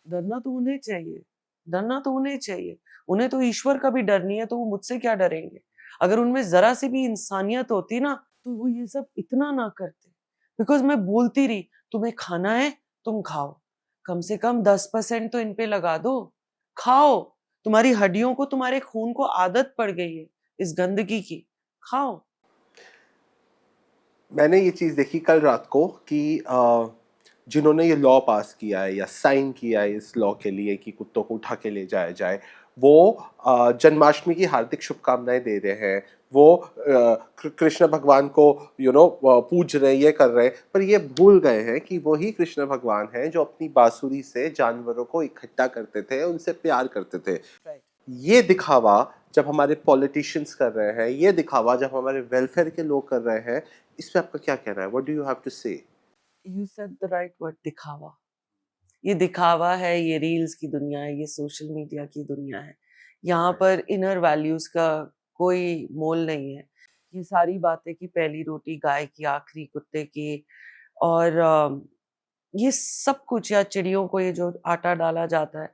डरना तो उन्हें चाहिए, डरना तो उन्हें चाहिए. उन्हें तो ईश्वर का भी डर नहीं है, तो वो मुझसे क्या डरेंगे? अगर उनमें जरा सी भी इंसानियत होती ना, तो वो ये सब इतना ना करते. बिकॉज मैं बोलती रही, तुम्हें खाना है तुम खाओ, कम से कम 10% तो इन पे लगा दो, खाओ. तुम्हारी हड्डियों को, तुम्हारे खून को आदत पड़ गई है इस गंदगी की, खाओ. मैंने ये चीज़ देखी कल रात को कि जिन्होंने ये लॉ पास किया है या साइन किया है इस लॉ के लिए कि कुत्तों को उठा के ले जाया जाए, वो जन्माष्टमी की हार्दिक शुभकामनाएं दे रहे हैं, वो कृष्ण भगवान को पूज रहे, ये कर रहे हैं, पर ये भूल गए हैं कि वही कृष्ण भगवान हैं जो अपनी बांसुरी से जानवरों को इकट्ठा करते थे, उनसे प्यार करते थे. ये दिखावा जब हमारे पॉलिटिशियंस कर रहे हैं, ये दिखावा जब हमारे वेलफेयर के लोग कर रहे हैं, इस पे आपका क्या कहना है? What do you have to say? You said the right word, दिखावा. ये दिखावा है, ये रील्स की दुनिया है, ये सोशल मीडिया की दुनिया है. यहाँ पर इनर वैल्यूज का कोई मोल नहीं है. ये सारी बातें कि पहली रोटी गाय की, आखिरी कुत्ते की, और ये सब कुछ, या चिड़ियों को ये जो आटा डाला जाता है,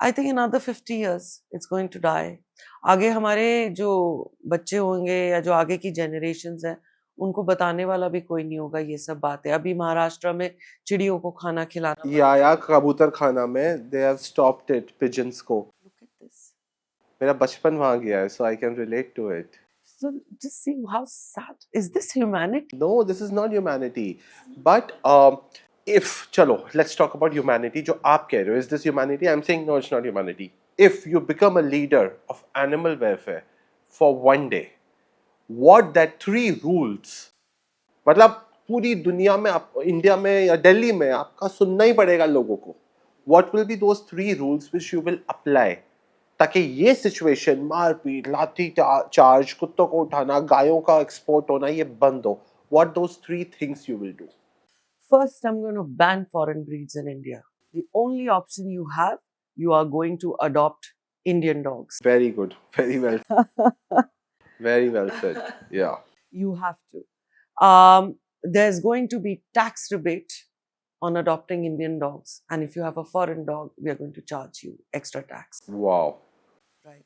I think in another 50 years it's going to die. आगे हमारे जो बच्चे होंगे या जो आगे की जनरेशंस हैं, उनको बताने वाला भी कोई नहीं होगा ये सब बातें। अभी महाराष्ट्र में चिड़ियों को खाना खिलाना बंद या कबूतर खाना में they have stopped it pigeons को. Look at this. मेरा बचपन वहां गया है, so I can relate to it. So just see how sad. Is this humanity? No, this is not humanity. But if chalo, let's talk about humanity. जो आप कह रहे हो, is this humanity? I'm saying no, it's not humanity. If you become a leader of animal welfare for one day, what that 3 rules? मतलब पूरी दुनिया में, आप इंडिया में या दिल्ली में आपका सुनना ही पड़ेगा लोगों को. What will be those 3 rules which you will apply? ताकि ये सिचुएशन, मारपीट, लाठी चार्ज, कुत्तों को उठाना, गायों का एक्सपोर्ट होना, ये बंद हो. What those 3 things you will do? First, I'm going to ban foreign breeds in India. The only option you have, you are going to adopt Indian dogs. Very good. Very well. Very well said. Yeah. You have to. There's going to be tax rebate on adopting Indian dogs. And if you have a foreign dog, we are going to charge you extra tax. Wow. Right.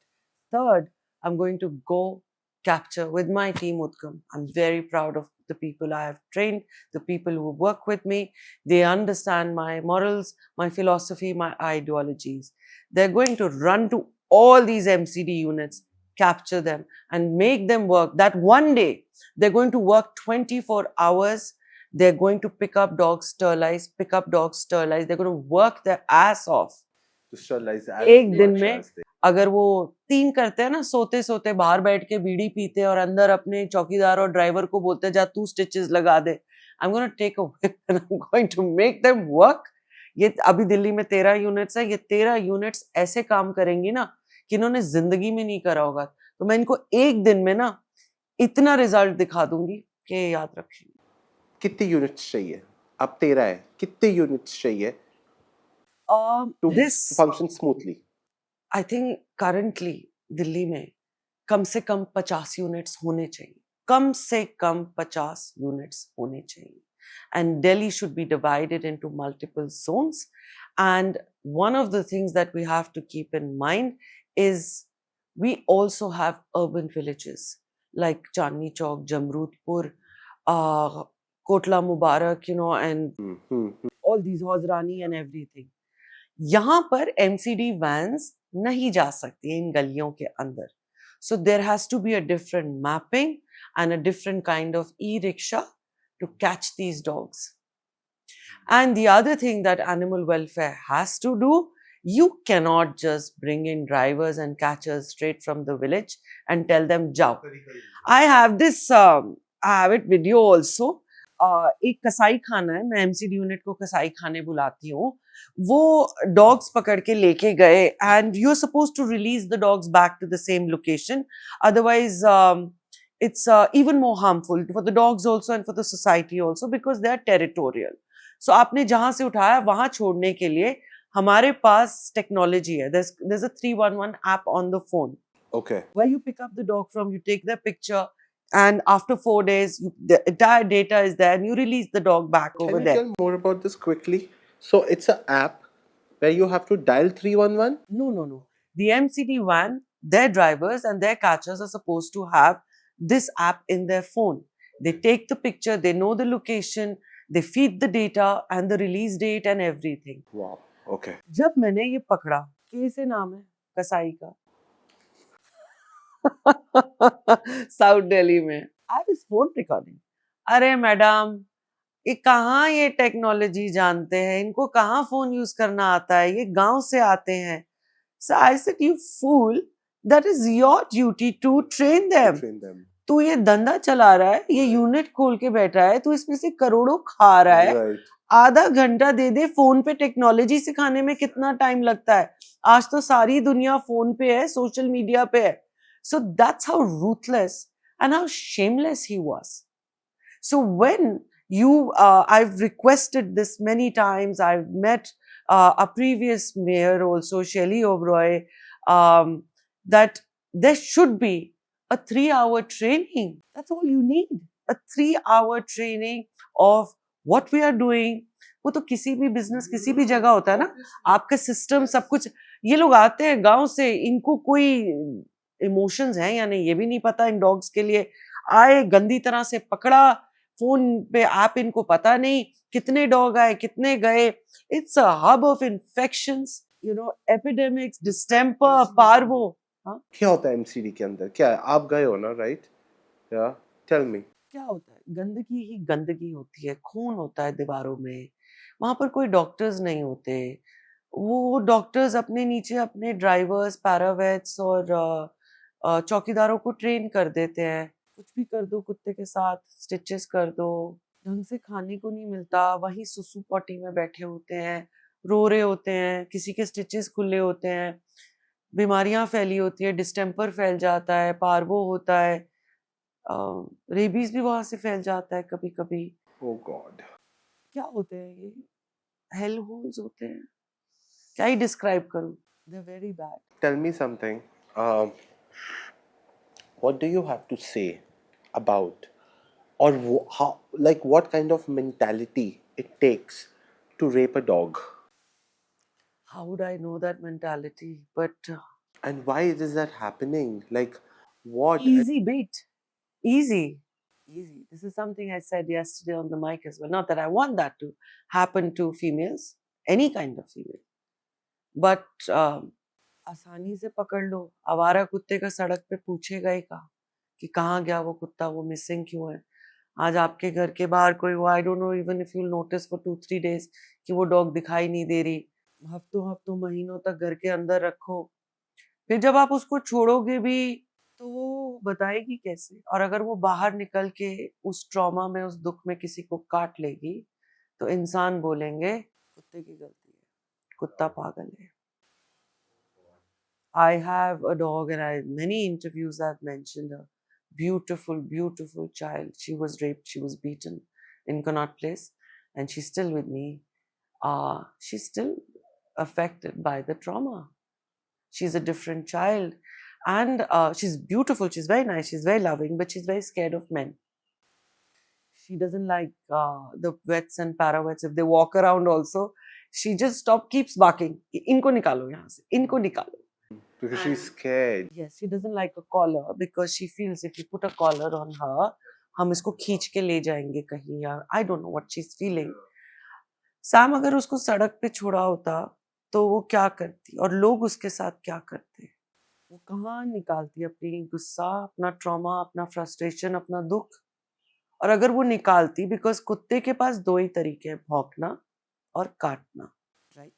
Third, I'm going to go capture with my team Utkam. I'm very proud of the people I have trained, the people who work with me. They understand my morals, my philosophy, my ideologies. They're going to run to all these MCD units, capture them, and make them work. That one day, they're going to work 24 hours. They're going to pick up dogs, sterilize, pick up dogs, sterilize. They're going to work their ass off. To sterilize as एक much दिन में as they- अगर वो 3 करते हैं ना, सोते सोते बाहर बैठ के बीड़ी पीते और अंदर अपने चौकीदार और ड्राइवर को बोलते जा तू स्टिचेस लगा दे. I'm going to take a whip and I'm going to make them work. ये अभी दिल्ली में 13 यूनिट्स है. ये 13 यूनिट्स ऐसे काम करेंगी ना कि इन्होंने जिंदगी में नहीं करा होगा. तो मैं इनको एक दिन में ना इतना रिजल्ट दिखा दूंगी कि याद रखिए. कितनी यूनिट्स चाहिए? अब 13 है, कितने यूनिट्स चाहिए to This function smoothly? I think currently Delhi में कम से कम 50 यूनिट्स होने चाहिए. कम से कम 50 यूनिट्स होने चाहिए. And Delhi should be divided into multiple zones. And one of the things that we have to keep in mind is we also have urban villages like Chandni Chowk, Jamrudpur, Kotla Mubarak, and all these Hosrani and everything. यहाँ पर MCD vans नहीं जा सकती इन गलियों के अंदर. So there has to be a different mapping and a different kind of e-rickshaw to catch these dogs. And the other thing that animal welfare has to do, you cannot just bring in drivers and catchers straight from the village and tell them, jao. I have this, I have it video also. एक कसाई खाना है, मैं MCD unit को कसाई खाने बुलाती हूँ. वो डॉग्स पकड़ के लेके गए and you're supposed to release the dogs back to the same location. Otherwise, it's even more harmful for the dogs also and for the society also because they are territorial. So आपने जहाँ से उठाया वहाँ छोड़ने के लिए हमारे पास technology है. There's a 311 app on the phone. Okay. Where you pick up the dog from, you take their picture, and after 4 days, the entire data is there, and you release the dog back over Can you there. tell more about this quickly? So it's an app where you have to dial 311? No. The MCD van, their drivers and their catchers are supposed to have this app in their phone. They take the picture, they know the location, they feed the data and the release date and everything. Wow. Okay. जब मैंने ये पकड़ा, कैसे नाम है कसाई का south Delhi में, आई वाज फोन रिकॉर्डिंग. अरे मैडम, ये कहाँ ये टेक्नोलॉजी जानते हैं, इनको कहाँ फोन यूज करना आता है, ये गांव से आते हैं. So I said, you fool, that is your duty to train them. Train them. तू ये धंधा चला रहा है, ये यूनिट खोल के बैठा है, तू इसमें से करोड़ों खा रहा है. Right. आधा घंटा दे दे. फोन पे टेक्नोलॉजी सिखाने में कितना टाइम लगता है? आज तो सारी दुनिया फोन पे है, सोशल मीडिया पे है. So that's how ruthless and how shameless he was. So when I've requested this many times. I've met a previous mayor also, Shelley Oberoi, that there should be a 3-hour training. That's all you need. A 3-hour training of what we are doing. वो तो किसी भी business किसी भी जगह होता है ना, आपका सिस्टम सब कुछ. ये लोग आते हैं गांव से, इनको कोई इमोशंस हैं या नहीं ये भी नहीं पता इन डॉग्स के लिए. आए, गंदी तरह से पकड़ा, फोन पे ऐप इनको पता नहीं कितने डॉग आए, कितने गए. It's a hub of infections, epidemics, distemper, parvo. हाँ, क्या होता है एमसीडी के अंदर? क्या है? आप गए हो ना, राइट? या टेल मी. क्या होता है? गंदगी ही गंदगी होती है, खून होता है दीवारों में. वहां पर कोई डॉक्टर्स नहीं होते. वो डॉक्टर्स अपने नीचे अपने ड्राइवर्स, पैरावेट्स और चौकीदारों को ट्रेन कर देते हैं. कुछ भी कर दो कुत्ते के साथ, स्टिचेस कर दो. ढंग से खाने को नहीं मिलता, वहीं सुसु पॉटी में बैठे होते हैं, रो रहे होते हैं, किसी के स्टिचेस खुले होते हैं, बीमारियां फैली होती है, डिस्टेम्पर फैल जाता है, पार्वो होता है, रेबीज भी वहां से फैल जाता है कभी कभी. ओ गॉड. क्या होते हैं ये? हेल होल्स होते हैं. क्या ही डिस्क्राइब करूं? They very bad. Tell me something. What do you have to say about, or how, like, what kind of mentality it takes to rape a dog, How would I know that mentality? But and why is that happening? Like, what? easy bait. Easy. Easy. This is something I said yesterday on the mic as well. Not that I want that to happen to females, any kind of female. But आसानी से पकड़ लो. आवारा कुत्ते का सड़क पे पूछेगा ही का कि कहाँ गया वो कुत्ता, वो मिसिंग क्यों है. आज आपके घर के बाहर कोई हुआ, I don't know even if you notice for 2-3 days कि वो डॉग दिखाई नहीं दे रही. हफ्तों हफ्तों महीनों तक घर के अंदर रखो, फिर जब आप उसको छोड़ोगे भी तो वो बताएगी कैसे. और अगर वो बाहर निकल के उस ट्रॉमा में, उस दुख में किसी को काट लेगी तो इंसान बोलेंगे कुत्ते की गलती है, कुत्ता पागल है. I have a dog, and many interviews I've mentioned her. Beautiful, beautiful child. She was raped, she was beaten in Connaught Place, and she's still with me. She's still affected by the trauma. She's a different child, and she's beautiful. She's very nice. She's very loving, but she's very scared of men. She doesn't like the vets and paravets. If they walk around, also, she just keeps barking. Inko nikalo yahan se. Inko nikalo. Because she's scared. Yes, she doesn't like a collar because she feels if you put a collar on her, हम इसको खींच के ले जाएंगे कहीं, या I don't know what she's feeling. Sam अगर उसको सड़क पे छोड़ा होता तो वो क्या करती, और लोग उसके साथ क्या करते. वो कहाँ निकालती अपनी गुस्सा, अपना ट्रॉमा, अपना फ्रस्ट्रेशन, अपना दुख. और अगर वो निकालती, बिकॉज कुत्ते के पास दो ही तरीके हैं, भौंकना और काटना, राइट.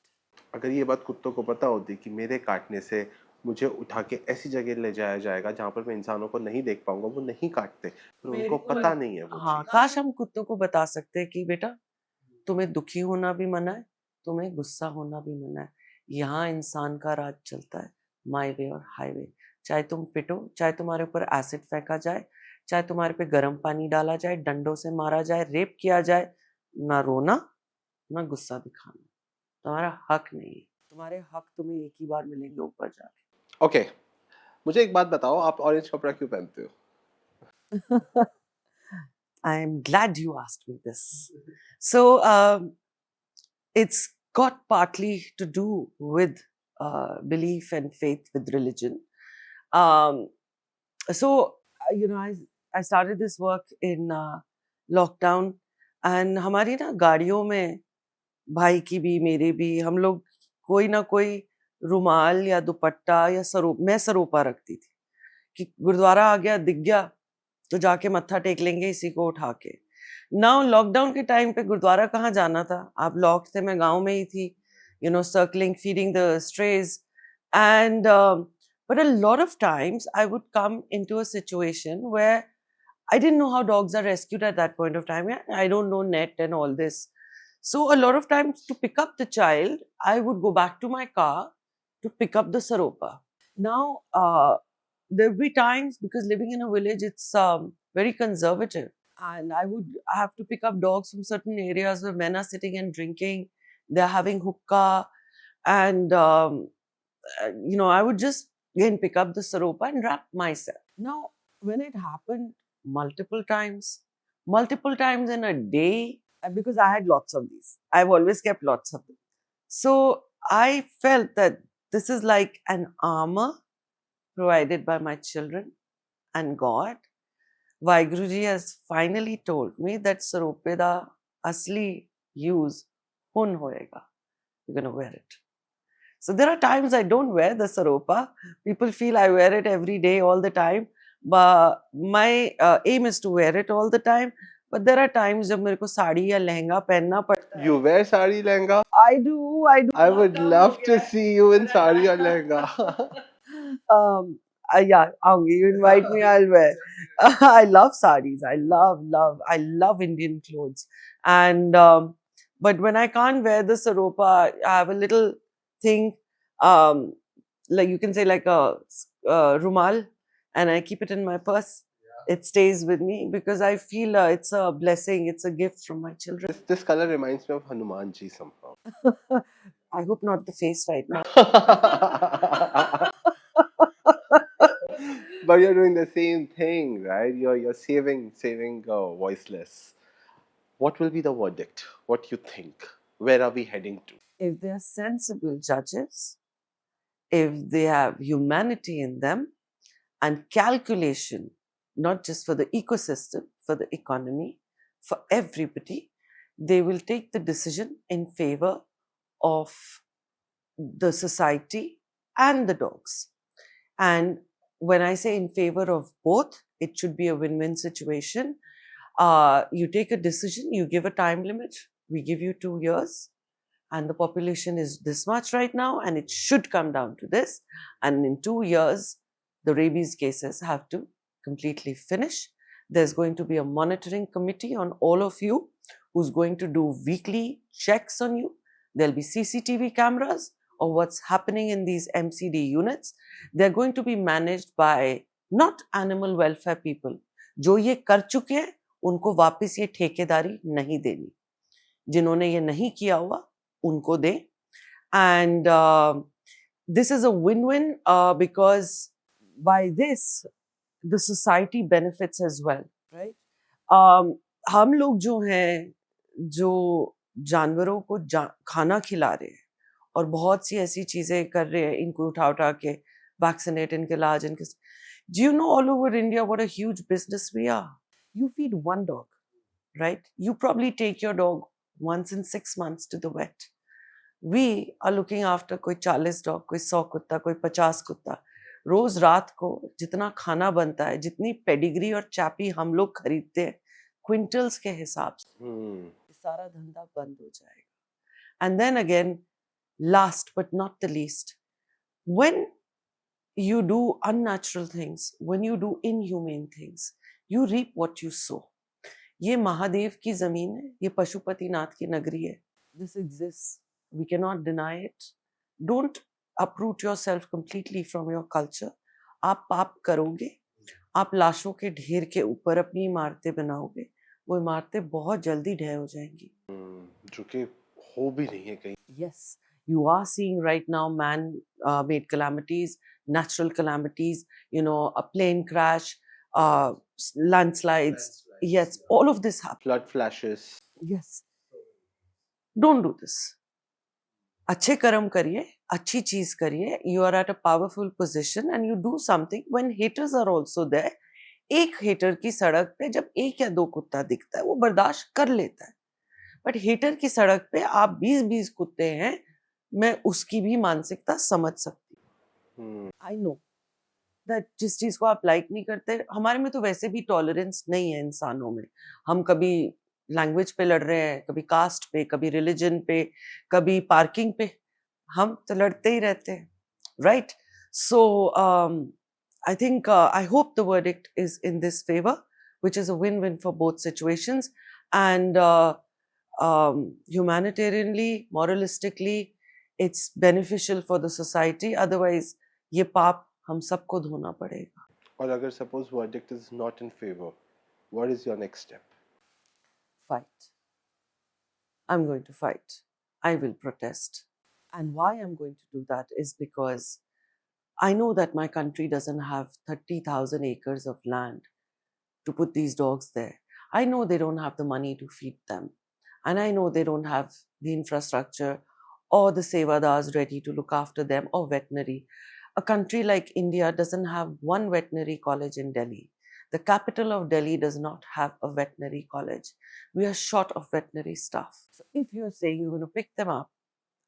अगर ये बात कुत्तों को पता होती कि मेरे काटने से मुझे उठा के ऐसी जगह ले जाया जाएगा जहाँ पर मैं इंसानों को नहीं देख पाऊंगा, वो नहीं काटते. पर उनको पता नहीं है वो हाँ, चीज़. काश हम कुत्तों को बता सकते कि बेटा तुम्हें दुखी होना भी मना है, तुम्हें गुस्सा होना भी मना है. यहाँ इंसान का राज चलता है, माई वे और हाईवे. चाहे तुम पिटो, चाहे तुम्हारे ऊपर एसिड फेंका जाए, चाहे तुम्हारे पे गर्म पानी डाला जाए, डंडों से मारा जाए, रेप किया जाए, ना रोना ना गुस्सा दिखाना. तुम्हारा हक नहीं है. तुम्हारे हक तुम्हें एक ही बार मिलेंगे ऊपर जाके. ओके, मुझे एक बात बताओ, आप ऑरेंज कपड़ा क्यों पहनते हो? I am glad you asked me this. So, it's got partly to do with belief and faith with religion. So, I started this work in lockdown, and हमारी ना गाड़ियों में, भाई की भी मेरे भी, हम लोग कोई ना कोई रुमाल या दुपट्टा या मैं सरोपा रखती थी कि गुरुद्वारा आ गया, दिख गया तो जाके मत्था टेक लेंगे इसी को उठा के. नाउ लॉकडाउन के टाइम पे गुरुद्वारा कहाँ जाना था, आप लॉक थे, मैं गांव में ही थी, circling, feeding the esterase. And but a lot of times I would come into a situation where I didn't know how dogs are rescued at that point of time. Yeah? I don't know net and all this. So a lot of times to pick up the child, I would go back to my car to pick up the saropa. Now, there will be times, because living in a village, it's very conservative. And I would have to pick up dogs from certain areas where men are sitting and drinking, they're having hookah. And, I would just again pick up the saropa and wrap myself. Now, when it happened multiple times in a day, because I had lots of these, I've always kept lots of them. So I felt that this is like an armor provided by my children and God, Vaiguruji has finally told me that sarope da asli use hun hoega. You're going to wear it. So there are times I don't wear the saropa. People feel I wear it every day, all the time. But my aim is to wear it all the time. But there are times जब मेरे को साड़ी या लहंगा पहनना पड़ता है. You wear sari lehenga? I do. I would love to see you in sari or lehenga. Yeah, आऊंगी. You invite me, I'll wear. I love sarees. I love Indian clothes. And but when I can't wear the saropa, I have a little thing, like you can say like a rumal, and I keep it in my purse. It stays with me because I feel it's a blessing. It's a gift from my children. This color reminds me of Hanumanji somehow. I hope not the face right now. But you're doing the same thing, right? You're saving voiceless. What will be the verdict? What you think? Where are we heading to? If they are sensible judges, if they have humanity in them and calculation, not just for the ecosystem, for the economy, for everybody, they will take the decision in favor of the society and the dogs. And when I say in favor of both, it should be a win-win situation. You take a decision, you give a time limit. We give you 2 years, and the population is this much right now, and it should come down to this. And in 2 years, the rabies cases have to completely finish. There's going to be a monitoring committee on all of you who's going to do weekly checks on you. There'll be CCTV cameras of what's happening in these MCD units. They're going to be managed by not animal welfare people. जो ये कर चुके हैं, उनको वापस ये ठेकेदारी नहीं देनी. जिन्होंने ये नहीं किया हुआ, उनको दें. And this is a win-win because by this, the society benefits as well, right? हम लोग जो हैं, जो जानवरों को खाना खिला रहे हैं और बहुत सी ऐसी चीजें कर रहे हैं, इनको उठा के वैक्सीनेट, इनके इलाज, इनके. Do you know all over India what a huge business we are? You feed one dog, right? You probably take your dog once in 6 months to the vet. We are looking after कोई 40 dog, कोई 100 कुत्ता, कोई 50 कुत्ता. रोज रात को जितना खाना बनता है, जितनी पेडिग्री और चापी हम लोग खरीदते हैं, क्विंटल्स के हिसाब से, सारा धंधा बंद हो जाएगा. And then again, last but not the least, when you do unnatural things, when you do inhumane things, you reap what you sow. ये महादेव की जमीन है, ये पशुपति नाथ की नगरी है. This exists. We cannot deny it. Don't uproot yourself completely from your culture. आप पाप करोगे, आप लाशों के ढेर के ऊपर अपनी इमारतें बनाओगे, वो इमारतें बहुत जल्दी ढह हो जाएंगी. जो कि हो भी नहीं है कहीं. Yes, you are seeing right now man-made calamities, natural calamities, a plane crash, landslides. Yes, all of this happens. Flood flashes. Yes. Don't do this. अच्छे कर्म करिए, अच्छी चीज करिए. You are at a powerful position and you do something when haters are also there. एक hater की सड़क पे जब 1 या 2 कुत्ता दिखता है, वो बर्दाश्त कर लेता है. बट हेटर की सड़क पे आप 20-20 कुत्ते हैं, मैं उसकी भी मानसिकता समझ सकती हूँ. आई नो दैट जिस चीज को आप लाइक नहीं करते, हमारे में तो वैसे भी टॉलरेंस नहीं है इंसानों में. हम कभी लैंग्वेज पे लड़ रहे हैं, कभी कास्ट पे, कभी रिलीजन पे, कभी पार्किंग पे. हम तो लड़ते ही रहते हैं, right? So I think, I hope the verdict is in this favor, which is a win-win for both situations. And humanitarianly, moralistically, it's beneficial for the society. Otherwise, ये पाप हम सबको धोना पड़ेगा. और अगर suppose verdict is not in favor, what is your next step? Fight. I'm going to fight. I will protest. And why I'm going to do that is because I know that my country doesn't have 30,000 acres of land to put these dogs there. I know they don't have the money to feed them. And I know they don't have the infrastructure or the sevadas ready to look after them or veterinary. A country like India doesn't have one veterinary college in Delhi. The capital of Delhi does not have a veterinary college. We are short of veterinary staff. So if you're saying you're going to pick them up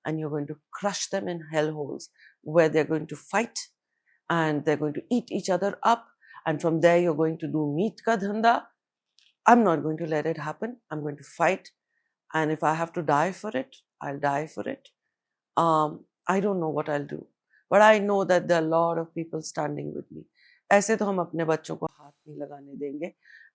and you're going to crush them in hellholes where they're going to fight and they're going to eat each other up, and from there you're going to do meat ka dhanda, I'm not going to let it happen. I'm going to fight. And if I have to die for it, I'll die for it. I don't know what I'll do. But I know that there are a lot of people standing with me. ऐसे तो हम अपने बच्चों को हाथ नहीं लगाने देंगे.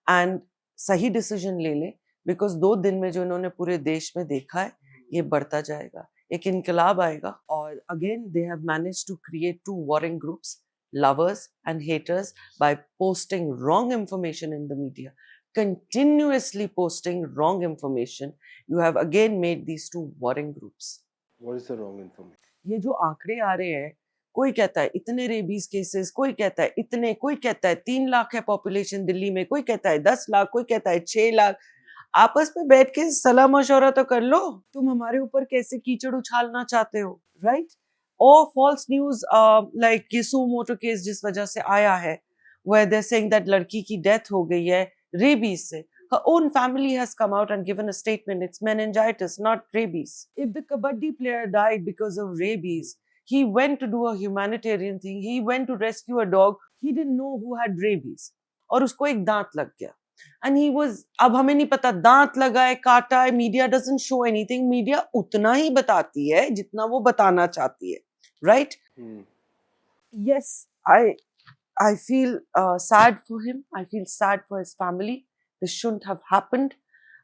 And सही decision ले लें. Because 2 दिन में जो इन्होंने पूरे देश में देखा है, ये बढ़ता जाएगा. एक इनकलाब आएगा. और again, they have managed to create 2 warring groups, lovers and haters, by posting wrong information in the media. Continuously posting wrong information, you have again made these 2 warring groups. What is the wrong information? ये जो आंकड़े आ रहे हैं, कोई कहता है इतने rabies cases, कोई कहता है इतने, कोई कहता है 3 लाख है पॉपुलेशन दिल्ली में, कोई कहता है 10 लाख, कोई कहता है 6 लाख. आपस में बैठ के सलाह मशवरा तो कर लो. तुम हमारे ऊपर कैसे कीचड़ उछालना चाहते हो, राइट? और फॉल्स न्यूज लाइक ये सुमोटो केस जिस वजह से आया है, where they're saying that लड़की की डेथ हो गई है rabies से. Her own family has come out and given a statement. It's meningitis, not rabies. If the kabaddi player died because of rabies, he went to do a humanitarian thing. He went to rescue a dog. He didn't know who had rabies. और उसको एक दांत लग गया. And he was, अब हमें नहीं पता दांत लगा है, काटा है. Media doesn't show anything. Media उतना ही बताती है जितना वो बताना चाहती है. Right? Yes, I feel sad for him. I feel sad for his family. This shouldn't have happened.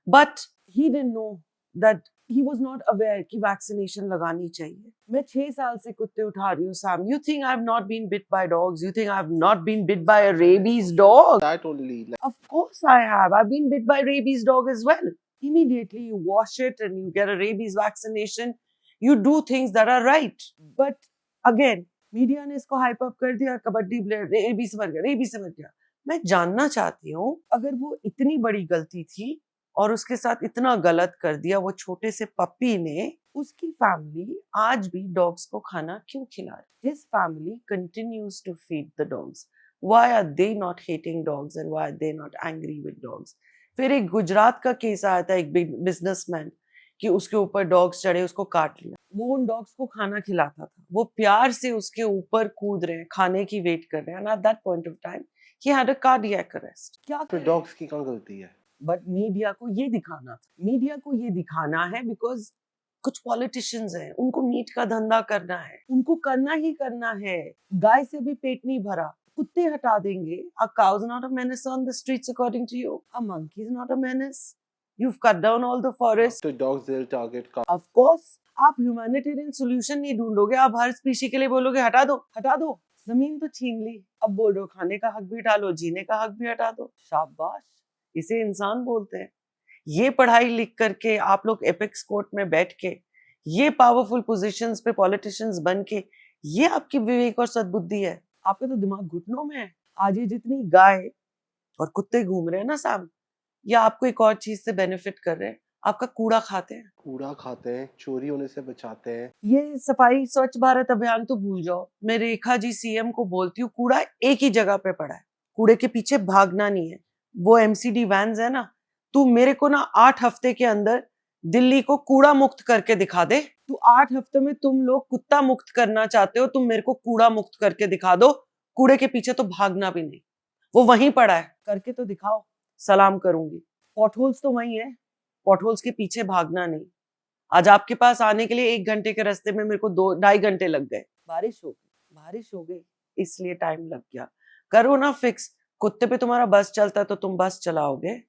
But he didn't know that he was not aware कि vaccination लगानी चाहिए. मैं 6 साल से कुत्ते उठा रही हूँ, Sam. You think I've not been bit by dogs? You think I've not been bit by a rabies dog? That only. Of course I have. I've been bit by a rabies dog as well. Immediately you wash it and you get a rabies vaccination. You do things that are right. But again, media ने इसको hype up कर दिया, kabaddi player rabies से मर गया, rabies से मर गया. मैं जानना चाहती हूँ, अगर वो इतनी बड़ी गलती थी और उसके साथ इतना गलत कर दिया वो छोटे से पप्पी ने, उसकी फैमिली आज भी डॉग्स को खाना क्यों खिला रही? His family continues to feed the dogs. Why are they not hating dogs and why are they not angry with dogs? फिर एक गुजरात का केस आया था, एक बिजनेसमैन कि उसके ऊपर डॉग्स चढ़े, उसको काट लिया. वो उन डॉग्स को खाना खिलाता था, वो प्यार से उसके ऊपर कूद रहे हैं, खाने की वेट कर रहे हैं. And at that point of time he had a cardiac arrest. क्या तो डॉग्स की क्या गलती है? बट मीडिया को ये दिखाना था, मीडिया को ये दिखाना है बिकॉज कुछ पॉलिटिशियंस हैं, उनको मीट का धंधा करना है, उनको करना ही करना है. गाय से भी पेट नहीं भरा, कुत्ते हटा देंगे. A cow is not a menace on the streets according to you. A monkey is not a menace. You've cut down all the forests. So dogs will target cows. Of course, आप humanitarian solution नहीं ढूंढोगे, आप हर species के लिए बोलोगे हटा दो हटा दो. जमीन तो छीन ली, अब बोल रहे हो खाने का हक भी हटा लो, जीने का हक भी हटा दो. शाबाश, इसे इंसान बोलते हैं. ये पढ़ाई लिख करके आप लोग एपेक्स कोर्ट में बैठ के, ये पावरफुल पोजीशंस पे पॉलिटिशियंस बन के, ये आपकी विवेक और सद्बुद्धि है? आपका तो दिमाग घुटनों में है. आज ये जितनी गाय और कुत्ते घूम रहे हैं ना साहब, या आपको एक और चीज से बेनिफिट कर रहे हैं, आपका कूड़ा खाते हैं. कूड़ा खाते हैं, चोरी होने से बचाते हैं. ये सफाई स्वच्छ भारत अभियान तो भूल जाओ. मैं रेखा जी सीएम को बोलती हूँ, कूड़ा एक ही जगह पे पड़ा है, कूड़े के पीछे भागना नहीं है. वो एमसीडी वैन्स है ना, तू मेरे को ना 8 हफ्ते के अंदर दिल्ली को कूड़ा मुक्त करके दिखा दे. तू 8 हफ्ते में तुम लोग कुत्ता मुक्त करना चाहते हो, तुम मेरे को कूड़ा मुक्त करके दिखा दो. कूड़े के पीछे तो भागना भी नहीं, वो वहीं पड़ा है, करके तो दिखाओ, सलाम करूंगी. पॉटहोल्स तो वहीं है, पॉटहोल्स के पीछे भागना नहीं. आज आपके पास आने के लिए 1 घंटे के रास्ते में मेरे को 2-2.5 घंटे लग गए. बारिश हो गई इसलिए टाइम लग गया. करो ना फिक्स. कुत्ते पे तुम्हारा बस चलता है तो तुम बस चलाओगे.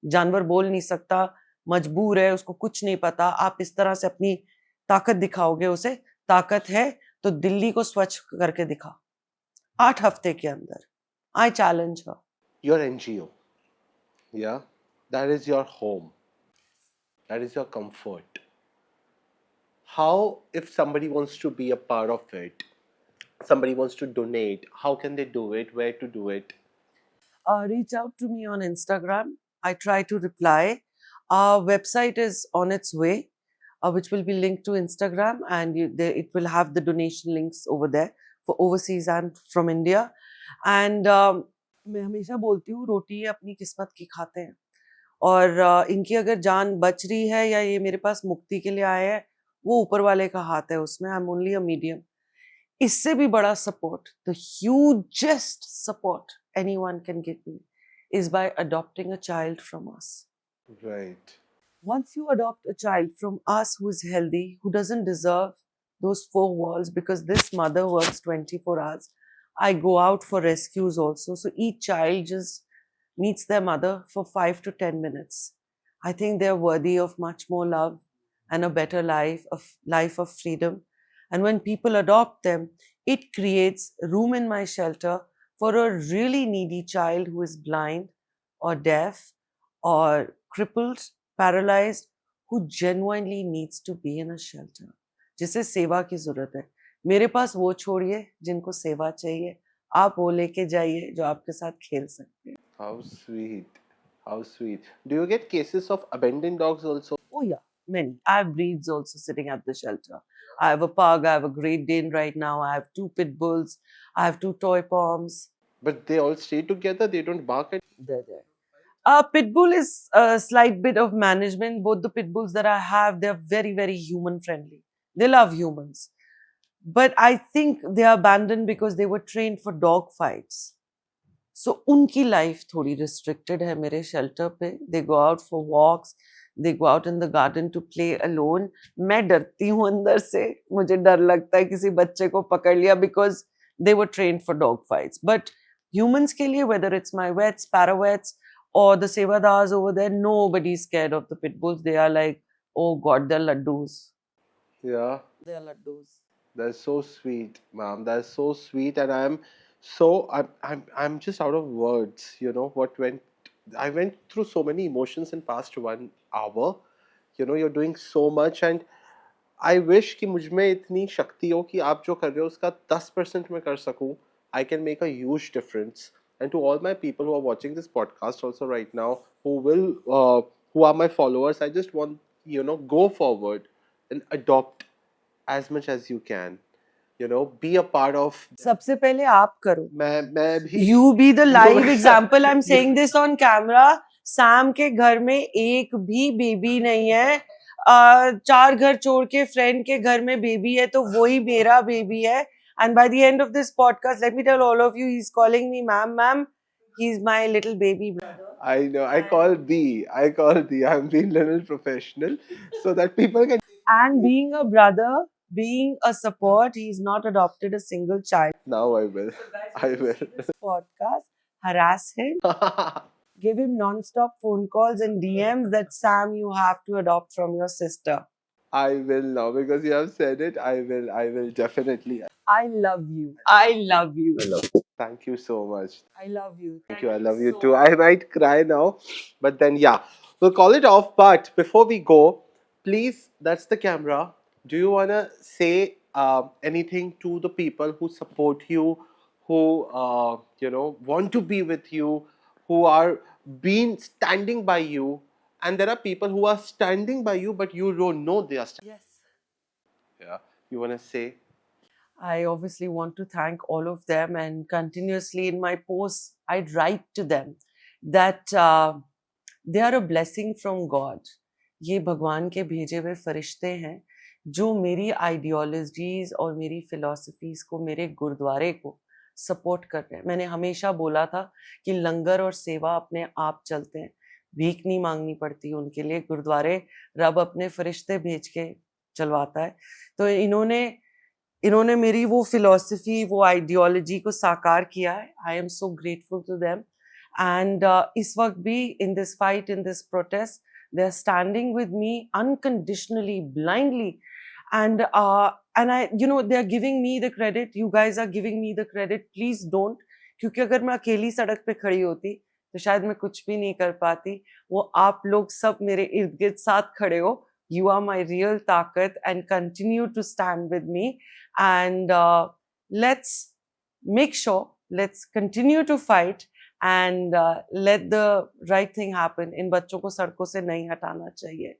जानवर बोल नहीं सकता, मजबूर है, उसको कुछ नहीं पता. आप इस तरह से अपनी ताकत दिखाओगे उसे. ताकत है तो दिल्ली को स्वच्छ करके दिखा 8 हफ्ते के अंदर. I challenge her. Your NGO, yeah, that is your home, that is your comfort. How, if somebody wants to be a part of it, somebody wants to donate, how can they do it? Where to do it? Reach out to me on Instagram. I try to reply. Our website is on its way, which will be linked to Instagram, and it will have the donation links over there for overseas and from India. And मैं हमेशा बोलती हूँ रोटी ये अपनी किस्मत की खाते हैं और इनकी अगर जान बच रही है या ये मेरे पास मुक्ति के लिए आए हैं वो ऊपर वाले का हाथ है उसमें। I am only a medium. इससे भी बड़ा support, the hugest support anyone can give me is by adopting a child from us. Right. Once you adopt a child from us who is healthy, who doesn't deserve those four walls, because this mother works 24 hours, I go out for rescues also. So each child just meets their mother for 5 to 10 minutes. I think they're worthy of much more love and a better life of freedom. And when people adopt them, it creates room in my shelter for a really needy child who is blind or deaf or crippled, paralyzed, who genuinely needs to be in a shelter. जिसे सेवा की जरूरत है। मेरे पास वो छोड़िए जिनको सेवा चाहिए, आप वो लेके जाइए जो आपके साथ खेल सकते हैं। How sweet. How sweet. Do you get cases of abandoned dogs also? Oh yeah, many. I have breeds also sitting at the shelter. I have a pug, I have a Great Dane right now, I have 2 pit bulls, I have 2 toy poms. But they all stay together, they don't bark at. They're there. Pit bull is a slight bit of management. Both the pit bulls that I have, they're very, very human friendly. They love humans. But I think they are abandoned because they were trained for dog fights. So उनकी life थोड़ी restricted है मेरे shelter पे. They go out for walks. They go out in the garden to play alone. मैं डरती हूँ अंदर से. मुझे डर लगता है किसी बच्चे को पकड़ लिया because they were trained for dog fights. But humans के लिए, whether it's my vets, paravets, or the sevadars over there, nobody is scared of the pit bulls. They are like, oh God, they're laddus. Yeah. They're laddus. That's so sweet, ma'am. That's so sweet, and I'm just out of words. You know what went. I went through so many emotions in past 1 hour. You know, you're doing so much, and I wish कि मुझ में इतनी शक्ति हो कि आप जो कर रहे हो उसका 10% मैं कर सकूं. I can make a huge difference. And to all my people who are watching this podcast also right now, who are my followers, I just want go forward and adopt as much as you can. Be a part of. सबसे पहले आप करो. मैं भी. You be the live No, example. I'm saying this on camera. Sam के घर में एक भी बेबी नहीं है. 4 घर छोड़ के फ्रेंड के घर में बेबी है तो वही मेरा बेबी है. And by the end of this podcast, let me tell all of you, he's calling me ma'am. He's my little baby brother. I know. I call the. I'm being little professional, so that people can. And being a brother, being a support, he's not adopted a single child. Now I will. I will. This podcast, harass him, give him non-stop phone calls and DMs that Sam, you have to adopt from your sister. I will now because you have said it. I will. I will definitely. I love you. I love you. Thank you so much. I love you. Thank you. I love you too. I might cry now, but then yeah, we'll call it off. But before we go, please, that's the camera. Do you wanna say anything to the people who support you, who want to be with you, who are been standing by you, and there are people who are standing by you, but you don't know they are standing. Yes. Yeah. You wanna say? I obviously want to thank all of them, and continuously in my posts, I write to them that they are a blessing from God. ये भगवान के भेजे हुए फरिश्ते हैं जो मेरी ideologies और मेरी फिलॉसफीज को, मेरे गुरुद्वारे को सपोर्ट कर रहे हैं. मैंने हमेशा बोला था कि लंगर और सेवा अपने आप चलते हैं, भीख नहीं मांगनी पड़ती उनके लिए. गुरुद्वारे रब अपने फरिश्ते भेज के चलवाता है. तो इन्होंने मेरी वो फिलॉसफी, वो आइडियोलॉजी को साकार किया है. I am so grateful to them. And इस वक्त भी in this fight, in this protest, they are standing with me unconditionally, blindly, and I, they are giving me the credit. You guys are giving me the credit. Please don't. क्योंकि अगर मैं अकेली सड़क पे खड़ी होती तो शायद मैं कुछ भी नहीं कर पाती. वो आप लोग सब मेरे इर्द गिर्द साथ खड़े हो. You are my real ताकत, and continue to stand with me. And let's make sure, let's continue to fight. And let the right thing happen. इन बच्चों को सड़कों से नहीं हटाना चाहिए.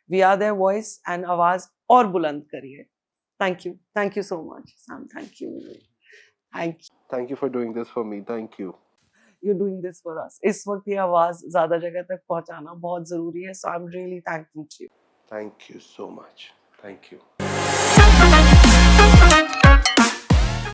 We are their voice, and आवाज और बुलंद करिए. Thank you so much, Sam. Thank you. Thank you for doing this for me. Thank you. you're doing this for us. इस वक्त ये आवाज ज़्यादा जगह तक पहुंचाना बहुत जरूरी है. So I'm really thankful to you. Thank you so much. Thank you.